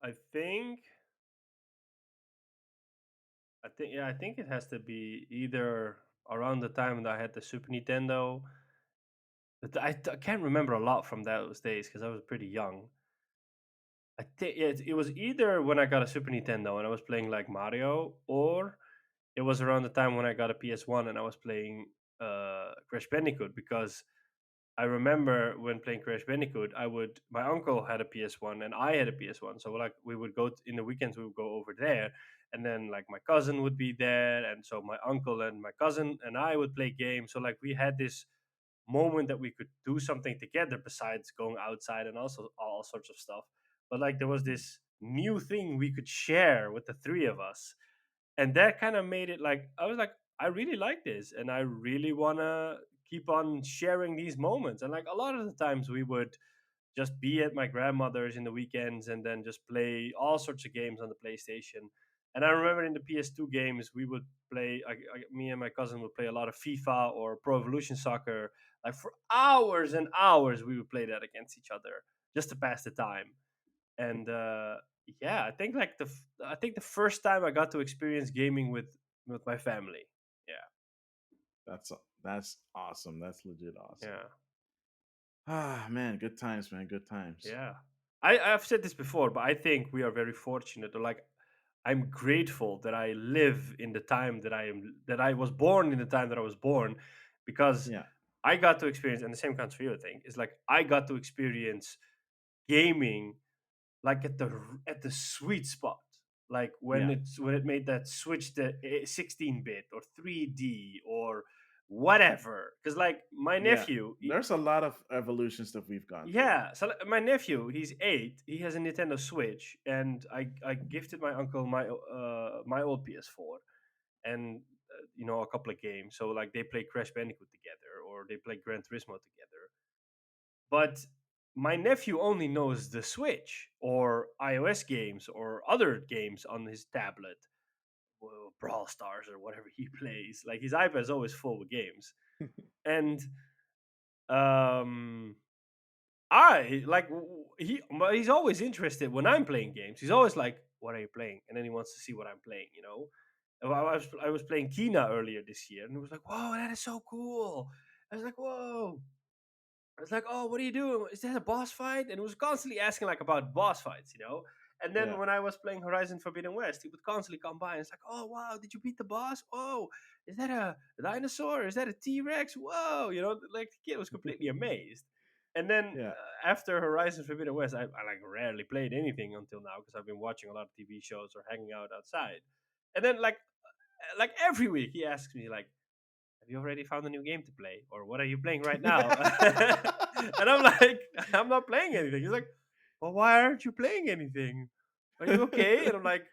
I think I think it has to be either around the time that I had the Super Nintendo. But I can't remember a lot from those days because I was pretty young. I think it was either when I got a Super Nintendo and I was playing like Mario, or it was around the time when I got a PS1 and I was playing Crash Bandicoot. Because I remember when playing Crash Bandicoot, my uncle had a PS1 and I had a PS1, so like we would in the weekends we would go over there, and then like my cousin would be there, and so my uncle and my cousin and I would play games. So like we had this moment that we could do something together besides going outside and also all sorts of stuff. But like there was this new thing we could share with the three of us, and that kind of made it like I was like, I really like this, and I really want to keep on sharing these moments. And like a lot of the times we would just be at my grandmother's in the weekends and then just play all sorts of games on the PlayStation. And I remember in the PS2 games we would play, me and my cousin would play a lot of FIFA or Pro Evolution Soccer. Like for hours and hours we would play that against each other just to pass the time. And yeah, I think like I think the first time I got to experience gaming with my family. Yeah, That's awesome. That's legit awesome. yeah, Ah, man, good times, man, good times. yeah. I've said this before, but I think we are very fortunate. Or like, I'm grateful that I live in the time that I was born in the time that I was born, because Yeah, I got to experience, and the same counts for you. I think is like I got to experience gaming like at the sweet spot, like yeah, when it made that switch to 16-bit or 3D or whatever. Because like my yeah. nephew, There's a lot of evolutions that we've gone through. yeah, so like, my nephew, he's 8, he has a Nintendo Switch, and I gifted my uncle my old PS4, and a couple of games. So like they play Crash Bandicoot together or they play Gran Turismo together. But my nephew only knows the Switch or iOS games or other games on his tablet, well, Brawl Stars or whatever he plays. Like his iPad is always full with games, and um, I like he's always interested when I'm playing games. He's always like, "What are you playing?" And then he wants to see what I'm playing. I was playing Kina earlier this year, and he was like, "Whoa, that is so cool!" I was like, "Whoa." I was like, "Oh, what are you doing? Is that a boss fight?" And it was constantly asking like about boss fights. And then Yeah. when I was playing Horizon Forbidden West, he would constantly come by and it's like, "Oh wow, did you beat the boss? Oh, is that a dinosaur? Is that a T Rex? Whoa!" Like the kid was completely amazed. And then Yeah. after Horizon Forbidden West, I like rarely played anything until now because I've been watching a lot of TV shows or hanging out outside. And then like every week he asks me like, have you already found a new game to play? Or what are you playing right now? And I'm like, I'm not playing anything. He's like, well, why aren't you playing anything? Are you okay? And I'm like,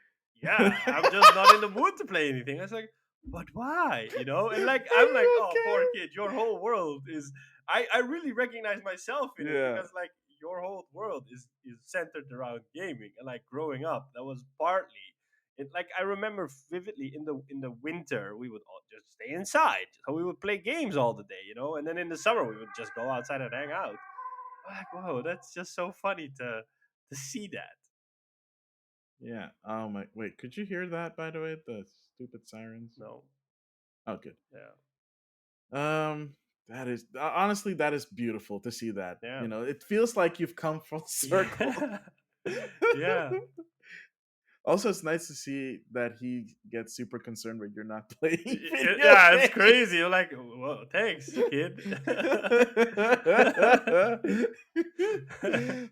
yeah, I'm just not in the mood to play anything. I was like, but why? And like, Are I'm like, you oh, poor okay? kid, your whole world is. I really recognize myself in it Yeah. because like your whole world is centered around gaming, and like growing up, that was partly like I remember vividly in the winter we would all just stay inside, so we would play games all the day, and then in the summer we would just go outside and hang out. Like, whoa, that's just so funny to see that. Yeah. Oh my. Wait, could you hear that? By the way, the stupid sirens. No, Oh, good. yeah, Um, that is honestly that is beautiful to see that. yeah, It feels like you've come full circle. yeah, yeah. Also, it's nice to see that he gets super concerned when you're not playing video Yeah, it's games. crazy. You're like, well, thanks, kid.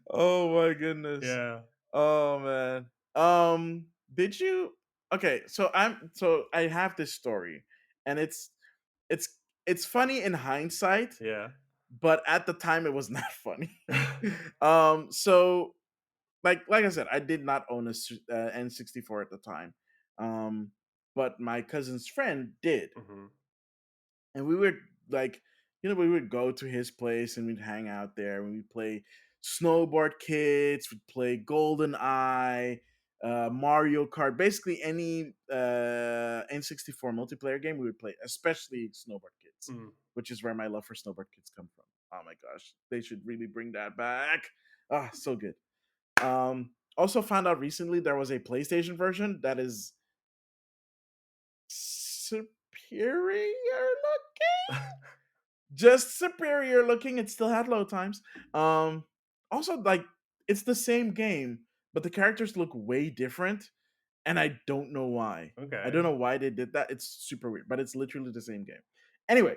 Oh my goodness. Yeah, Oh man. Did you Okay, so I have this story and it's it's funny in hindsight, yeah, but at the time it was not funny. So like I said, I did not own a N64 at the time. Um but my cousin's friend did. hmm, And we would like we would go to his place and we'd hang out there and we'd play Snowboard Kids, we'd play Golden Eye, Mario Kart, basically any N64 multiplayer game we would play, especially Snowboard Kids, Mm. which is where my love for Snowboard Kids come from. Oh my gosh, they should really bring that back. Ah, so good. Also found out recently there was a PlayStation version that is superior looking, just superior looking. It still had load times. Also, like, it's the same game, but the characters look way different, and I don't know why. I don't Okay. know why they did that. It's super weird, but it's literally the same game. Anyway,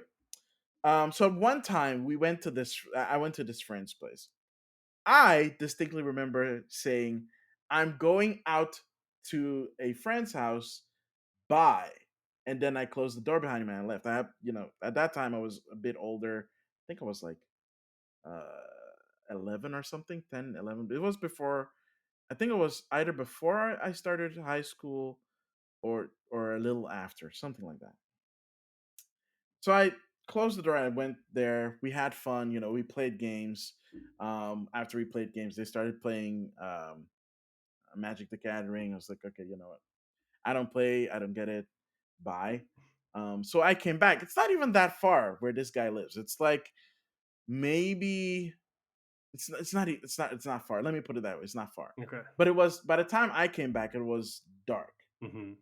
so one time we went to this. I went to this friend's place. I distinctly remember saying, "I'm going out to a friend's house. Bye." And then I closed the door behind me and left. I have, at that time I was a bit older. I think I was like uh 11 or something, 10, 11. It was before, I think it was either before I started high school or a little after, something like that. So I closed the door. I went there. We had fun. We played games. After we played games, they started playing Magic the Gathering. I was like, okay, you know what? I don't play. I don't get it. Bye. So I came back. It's not even that far where this guy lives. It's like maybe it's not far. Let me put it that way. It's not far. Okay. But it was, by the time I came back, it was dark. Hmm.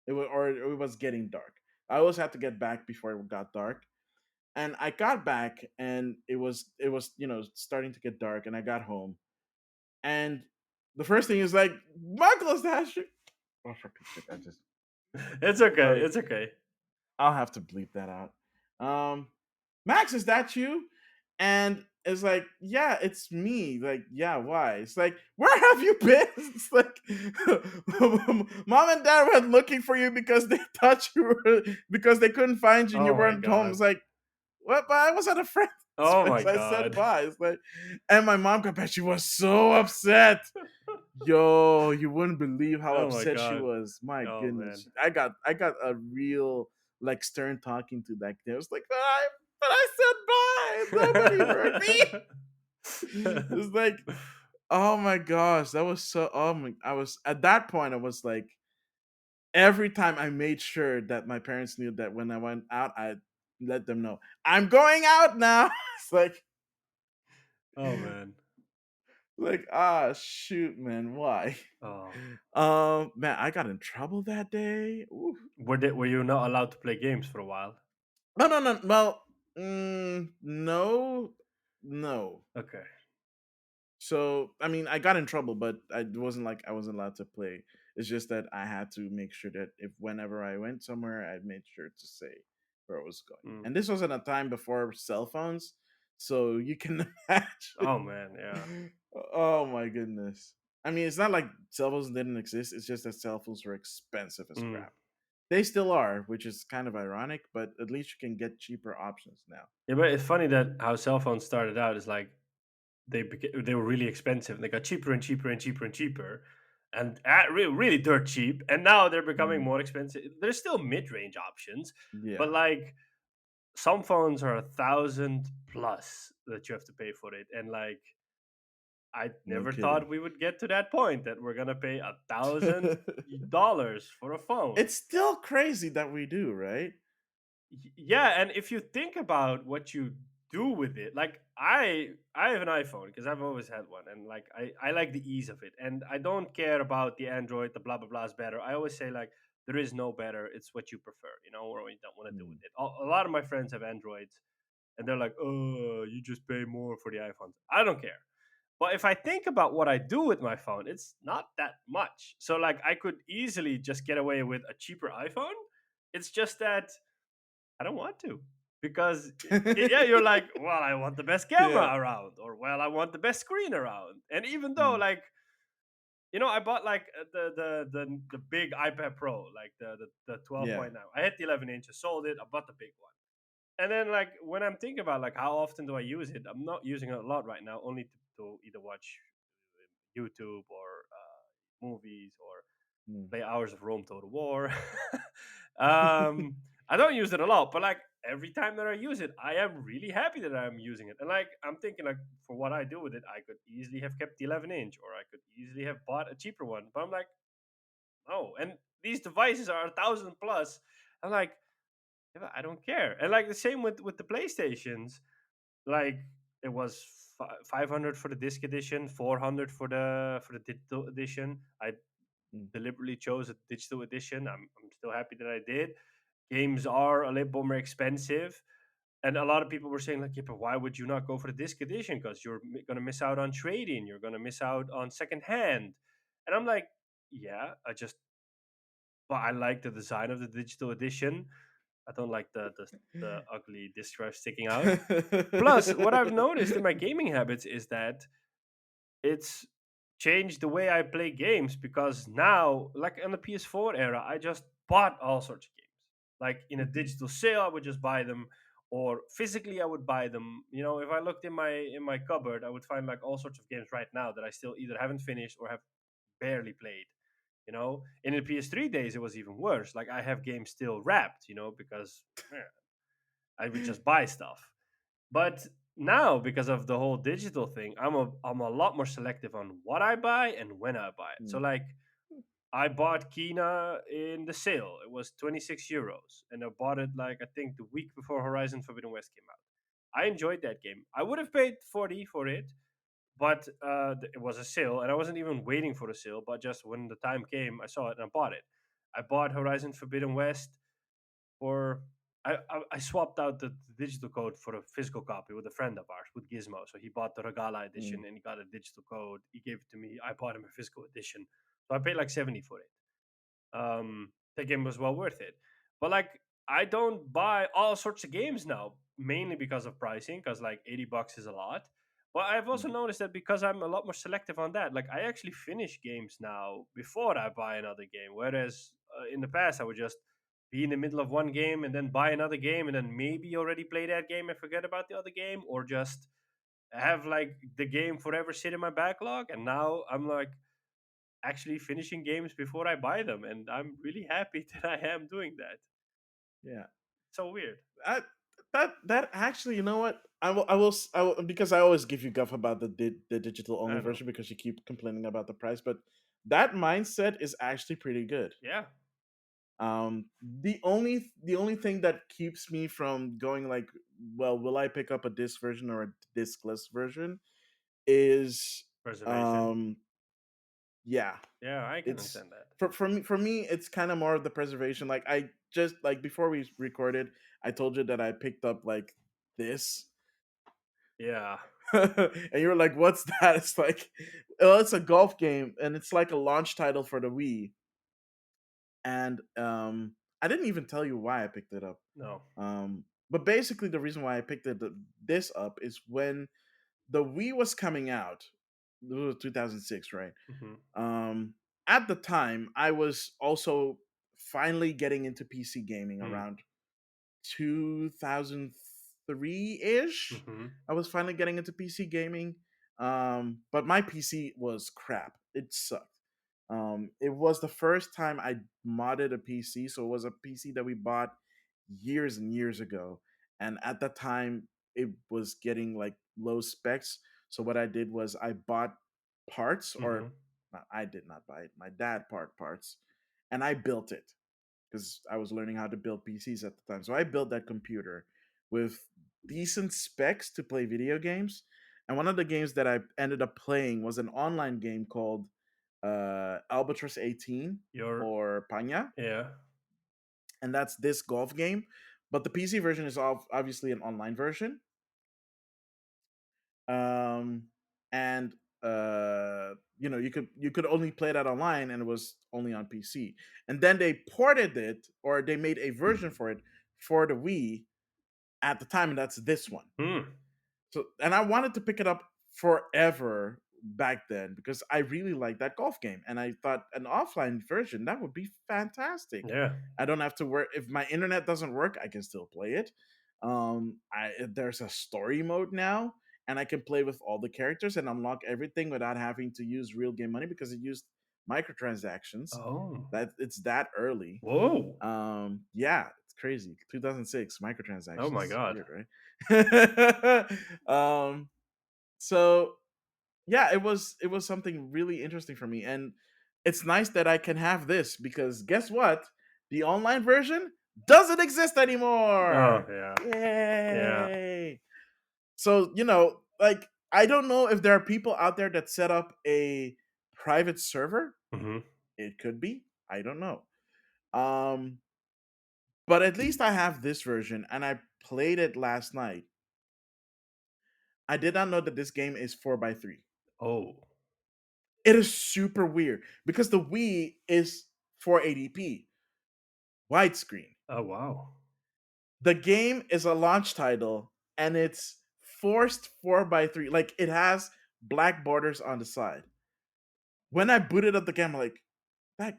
It was getting dark. I always had to get back before it got dark. And I got back and it was starting to get dark, and I got home. And the first thing is like, Michael, is that you? Oh, for Pete's sake, I just It's okay. sorry. It's okay. I'll have to bleep that out. Max, is that you? And it's like, yeah, it's me. Like, yeah, why? It's like, where have you been? It's like, mom and dad went looking for you because they thought you were, because they couldn't find you and you Oh my weren't home. It's god. like, what? But I was at a friend's Oh my place. I said god. bye. It's like, and my mom got back. She was so upset. Yo, you wouldn't believe how Oh my upset she god. was. My Oh man. goodness. I got a real, like, stern talking to that kid. I was like, but I said bye. Nobody heard me. It's like, oh my gosh, that was so, oh my, I was at that point, I was like, every time I made sure that my parents knew that when I went out, I let them know I'm going out now. It's Oh man. like, shoot, man, why? Oh. Man, I got in trouble that day. Oof. Were you not allowed to play games for a while? No, no, no. Well, no, no. Okay. So, I mean, I got in trouble, but I wasn't like I wasn't allowed to play. It's just that I had to make sure that if whenever I went somewhere, I made sure to say where I was going. Mm. And this was at a time before cell phones, so you can Oh man, yeah. imagine. Oh my goodness. I mean, it's not like cell phones didn't exist. It's just that cell phones were expensive as Mm. crap. They still are, which is kind of ironic, but at least you can get cheaper options now. Yeah, but it's funny that how cell phones started out is like they were really expensive and they got cheaper and cheaper and cheaper and cheaper and really dirt cheap, and now they're becoming Mm, more expensive. There's still mid-range options, but yeah, like some phones are 1,000 plus that you have to pay for it, and like I no never kidding. thought we would get to that point that we're gonna pay $1,000 for a phone. It's still crazy that we do, right? Yeah, and if you think about what you do with it, like I have an iPhone because I've always had one, and like I like the ease of it, and I don't care about the Android, the blah blah blah is better. I always say like there is no better, it's what you prefer, or what you don't want to do with Mm. it. A lot of my friends have Androids, and they're like, oh, you just pay more for the iPhones. I don't care. But if I think about what I do with my phone, it's not that much. So like I could easily just get away with a cheaper iPhone. It's just that I don't want to, because yeah, you're like, well, I want the best Yeah. camera around, or well, I want the best screen around. And even though Mm. like I bought like the big iPad Pro, like the Yeah. 12.9. I had the 11 inches, sold it. I bought the big one. And then like when I'm thinking about like how often do I use it, I'm not using it a lot right now, only to either watch YouTube or movies or Mm. play Hours of Rome Total War. I don't use it a lot, but like every time that I use it, I am really happy that I'm using it. And like I'm thinking like for what I do with it, I could easily have kept the 11-inch or I could easily have bought a cheaper one. But I'm like, no. And these devices are 1,000 plus. I'm like, "Yeah, I don't care. And like the same with the PlayStations, like it was 500 for the disc edition, 400 for the digital edition. I Mm. deliberately chose a digital edition. I'm still happy that I did. Games are a little bit more expensive, and a lot of people were saying like, yeah, but why would you not go for the disc edition? Because you're going to miss out on trading. You're going to miss out on second hand. And I'm like, yeah, but I like the design of the digital edition. I don't like the ugly disc drive sticking out. Plus, what I've noticed in my gaming habits is that it's changed the way I play games because now, like in the PS4 era, I just bought all sorts of games. Like in a Mhm. digital sale, I would just buy them, or physically, I would buy them. You know, if I looked in my cupboard, I would find like all sorts of games right now that I still either haven't finished or have barely played. You know, in the PS3 days, it was even worse. Like I have games still wrapped. You know, because I would just buy stuff. But now, because of the whole digital thing, I'm a lot more selective on what I buy and when I buy it. So Mm. like I bought Kina in the sale. It was 26 euros. And I bought it like I think the week before Horizon Forbidden West came out. I enjoyed that game. I would have paid 40 for it, but it was a sale and I wasn't even waiting for the sale, but just when the time came, I saw it and I bought it. I bought Horizon Forbidden West or I swapped out the digital code for a physical copy with a friend of ours with Gizmo. So he bought the Regala Mm. edition and he got a digital code. He gave it to me. I bought him a physical edition. So I paid like 70 for it. The game was well worth it. But like, I don't buy all sorts of games now, mainly because of pricing, because like 80 bucks is a lot. But I've also Mm. noticed that because I'm a lot more selective on that, like I actually finish games now before I buy another game. Whereas in the past, I would just be in the middle of one game and then buy another game and then maybe already play that game and forget about the other game, or just have like the game forever sit in my backlog. And now I'm like, actually finishing games before I buy them, and I'm really happy that I am doing that. Yeah. So weird. I, that actually, you know what? I will, because I always give you guff about the digital only I know. version because you keep complaining about the price, but that mindset is actually pretty good. Yeah, The only thing that keeps me from going like, well, will I pick up a disc version or a discless version? Is preservation. um yeah, Yeah, I can it's understand that. for me it's kind of more of the preservation. Like I just like before we recorded, I told you that I picked up like this, Yeah. and you were like, "What's that?" It's like, well, it's a golf game, and it's like a launch title for the Wii. And I didn't even tell you why I picked it up. No. But basically, the reason why I picked this up is when the Wii was coming out. It was 2006, right? Hmm. Um, at the time, I was also finally getting into PC gaming Mm. around 2003 ish. Hmm. I was finally getting into PC gaming. But my PC was crap. It sucked. It was the first time I modded a PC. So it was a PC that we bought years and years ago. And at that time, it was getting like low specs. So what I did was I bought parts, or Hmm. I did not buy it. My dad bought parts, and I built it because I was learning how to build PCs at the time. So I built that computer with decent specs to play video games. And one of the games that I ended up playing was an online game called Albatross 18 You're or Panya, yeah. and that's this golf game. But the PC version is obviously an online version. Um, and you could only play that online, and it was only on PC. And then they ported it, or they made a version for it for the Wii at the time, and that's this one. Hmm. So, and I wanted to pick it up forever back then because I really liked that golf game, and I thought an offline version that would be fantastic. Yeah. I don't have to work if my internet doesn't work. I can still play it. There's a story mode now, and I can play with all the characters and unlock everything without having to use real game money because it used microtransactions. Oh. That it's that early. Whoa. Yeah, it's crazy. 2006 Oh my microtransactions. god. Weird, right? So yeah, it was something really interesting for me, and it's nice that I can have this because guess what? The online version doesn't exist Oh anymore. yeah. Yeah. Yay! So like I don't know if there are people out there that set up a private server. Hmm. It could be. I don't know. Um, but at least I have this version, and I played it last night. I did not know that this game is 4 by 3. Oh. It is super weird because the Wii is 480p widescreen. Oh wow. The game is a launch title and it's forced 4 by 3. Like it has black borders on the side. When I booted up the game, I'm like, that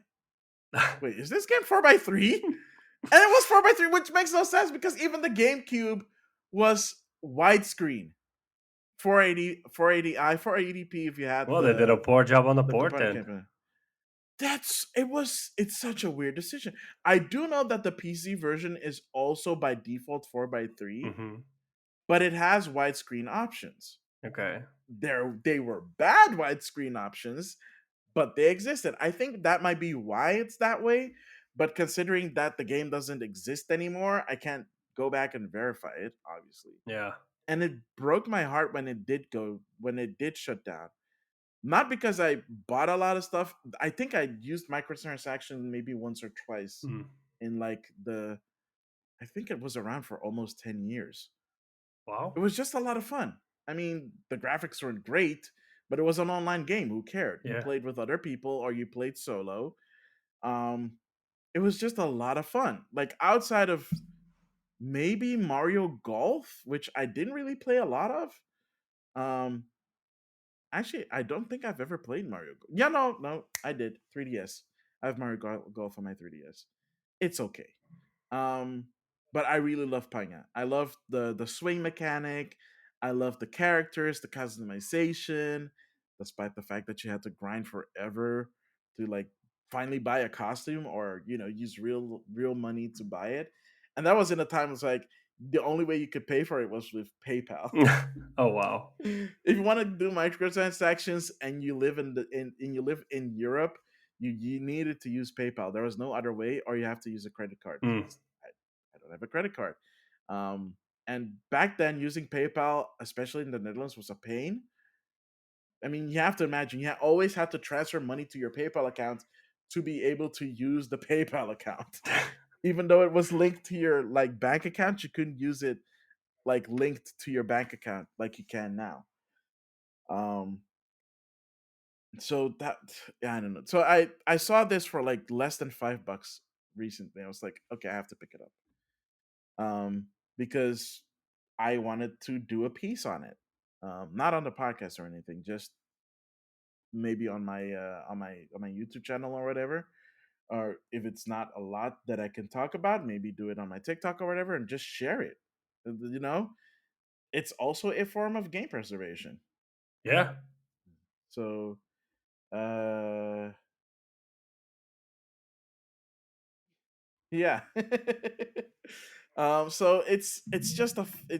wait, is this game 4 by 3? And it was 4 by 3, which makes no sense because even the GameCube was widescreen. 480, 480i, 480p if you had Well, they did a poor job on the the port component then. campaign. It's such a weird decision. I do know that the PC version is also by default 4 by 3, Hmm. but it has widescreen options. Okay. They were bad widescreen options, but they existed. I think that might be why it's that way. But considering that the game doesn't exist anymore, I can't go back and verify it, obviously. Yeah. And it broke my heart when it did shut down. Not because I bought a lot of stuff. I think I used microtransactions maybe once or twice Mm. in like I think it was around for almost 10 years. It Wow. was just a lot of fun. I mean, the graphics weren't great, but it was an online game. Who cared? You Yeah. played with other people or you played solo. Um, it was just a lot of fun. Like outside of maybe Mario Golf, which I didn't really play a lot of. Um, Actually, I don't think I've ever played Mario. Yeah, no, I did. 3DS. I have Golf on my 3DS. It's okay. Um, but I really love Panya. I love the swing mechanic. I love the characters, the customization, despite the fact that you had to grind forever to like finally buy a costume or use real money to buy it. And that was in a time it was like the only way you could pay for it was with PayPal. Oh wow. If you want to do microtransactions and you live in you live in Europe, you needed to use PayPal. There was no other way, or you have to use a credit card Mm. because I don't have a credit card. Um, and back then, using PayPal, especially in the Netherlands, was a pain. I mean, you have to imagine you always had to transfer money to your PayPal account to be able to use the PayPal account. Even though it was linked to your like bank account, you couldn't use it like linked to your bank account like you can now. Um, so that yeah, I don't know. So I saw this for like less than $5 recently. I was like, okay, I have to pick it up. Because I wanted to do a piece on it. Not on the podcast or anything, just maybe on my YouTube channel or whatever. Or if it's not a lot that I can talk about, maybe do it on my TikTok or whatever and just share it. You know, it's also a form of game preservation. Yeah. So uh yeah. So it's just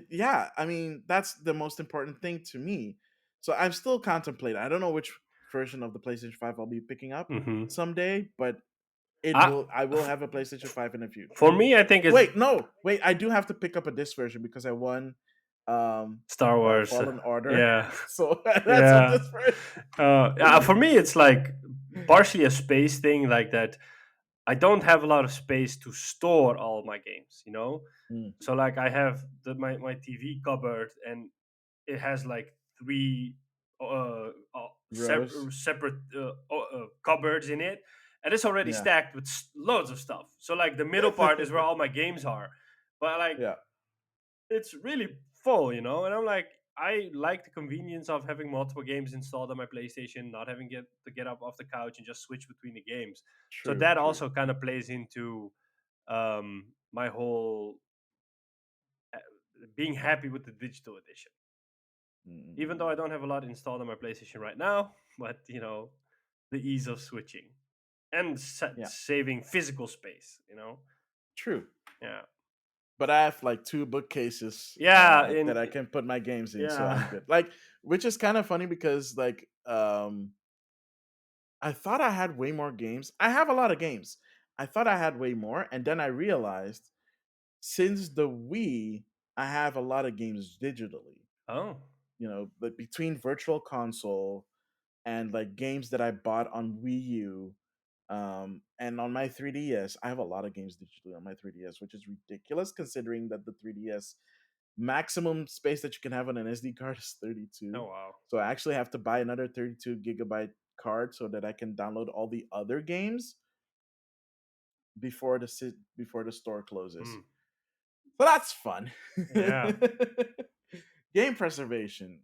yeah, I mean, that's the most important thing to me. So I'm still contemplating. I don't know which version of the PlayStation 5 I'll be picking up Hmm. someday, but I, I will have a PlayStation 5 in the future. for me, I think it's Wait, no. Wait, I do have to pick up a disc version because I won Star Wars. Fallen Order. Yeah. So that's a Yeah. disc version. Yeah. For me, it's like partially a space thing, like that. I don't have a lot of space to store all my games, you know? Mm, So, like, I have my TV cupboard, and it has like three Rose. separate cupboards in it, and it's already Yeah. stacked with loads of stuff. So, like, the middle part is where all my games are, but like Yeah. it's really full, you know. And I'm like, I like the convenience of having multiple games installed on my PlayStation, not having to get up off the couch and just switch between the games. So True, that true. also kind of plays into my whole uh, being happy with the digital edition. Even though I Mm. don't have a lot installed on my PlayStation right now, but you know, the ease of switching and Yeah, saving physical space. You know. true. Yeah. But I have like two bookcases Yeah. that I can put my games in, so Yeah. I'm good. Like, which is kind of funny because like I thought I had way more games. I have a lot of games. I thought I had way more, and then I realized since the Wii, I have a lot of games digitally. Oh. You know, but between Virtual Console and like games that I bought on Wii U, and on my 3DS, I have a lot of games digitally on my 3DS, which is ridiculous considering that the 3DS maximum space that you can have on an SD card is Oh 32. wow. So I actually have to buy another 32 gigabyte card so that I can download all the other games before the store closes. Hmm. So that's fun. Yeah. Game preservation.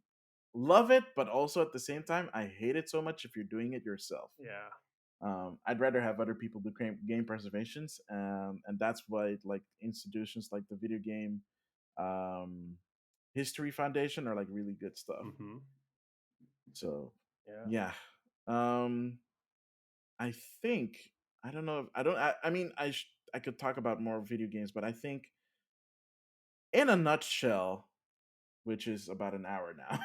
Love it, but also at the same time, I hate it so much if you're doing it yourself. Yeah. I'd rather have other people do game preservations, and that's why like institutions like the Video Game um, History Foundation are like really good stuff. Mm-hmm. So Yeah. yeah, um, I think I don't know. If, I don't. I mean, I could talk about more video games, but I think in a nutshell, which is about an hour now.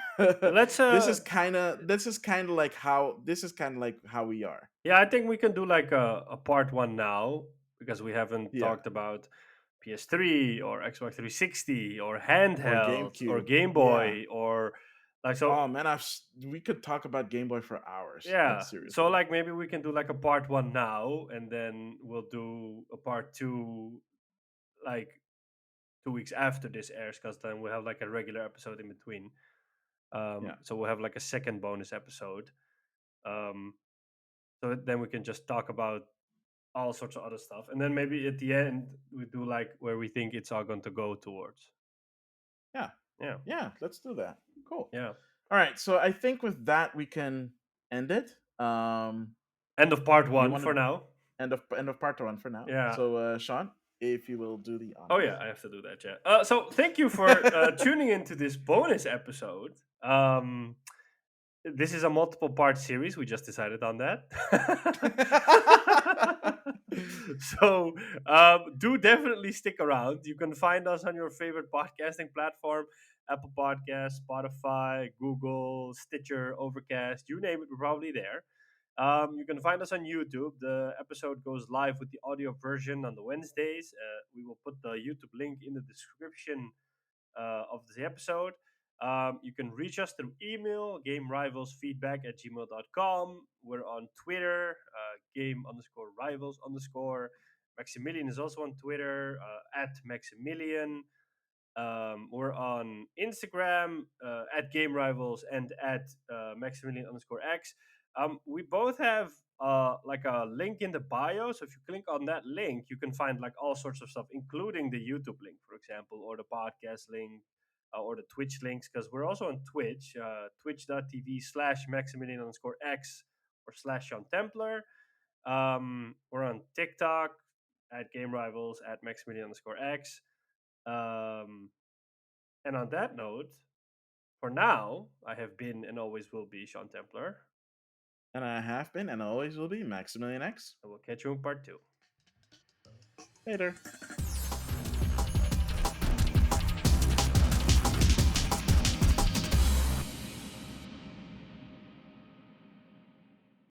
Let's This is kind of like how we are. yeah, I think we can do like a part one now because we haven't Yeah, talked about PS3 or Xbox 360 or or handhelds or GameCube. Game Yeah. Boy or like so. Oh man, we could talk about Game Boy for hours. Like Yeah, so seriously. like maybe we can do like a part one now, and then we'll do a part two like 2 weeks after this airs, because then we'll have like a regular episode in between. Yeah. So we'll have like a second bonus episode. Um, so then we can just talk about all sorts of other stuff, and then maybe at the end we do like where we think it's all going to go towards. Yeah. Yeah, Yeah. Let's do that. Cool. yeah. All right. So I think with that we can end it. End of part You one want for to now. end of part one for now. Yeah. So Sean, if you will do the Oh yeah, honors. I have to do that. Yeah. So thank you for tuning into this bonus episode. This is a multiple part series. We just decided on that. So do definitely stick around. You can find us on your favorite podcasting platform: Apple Podcasts, Spotify, Google, Stitcher, Overcast, you name it, we're probably there. You can find us on YouTube. The episode goes live with the audio version on the Wednesdays. We will put the YouTube link in the description of the episode. You can reach us through email, gamerivalsfeedback@gmail.com. We're on Twitter, game underscore rivals underscore. Maximilian is also on Twitter, at Maximilian. We're on Instagram, at Game Rivals and at Maximilian underscore X. We both have like a link in the bio. So if you click on that link, you can find like all sorts of stuff, including the YouTube link, for example, or the podcast link, or the Twitch links, because we're also on Twitch, twitch.tv/Maximilian underscore X or /Sean Templar. We're on TikTok at Game Rivals at Maximilian underscore X. Um, and on that note, for now, I have been and always will be Sean Templar. And I have been and always will be Maximilian X. I will catch you in part two. Later.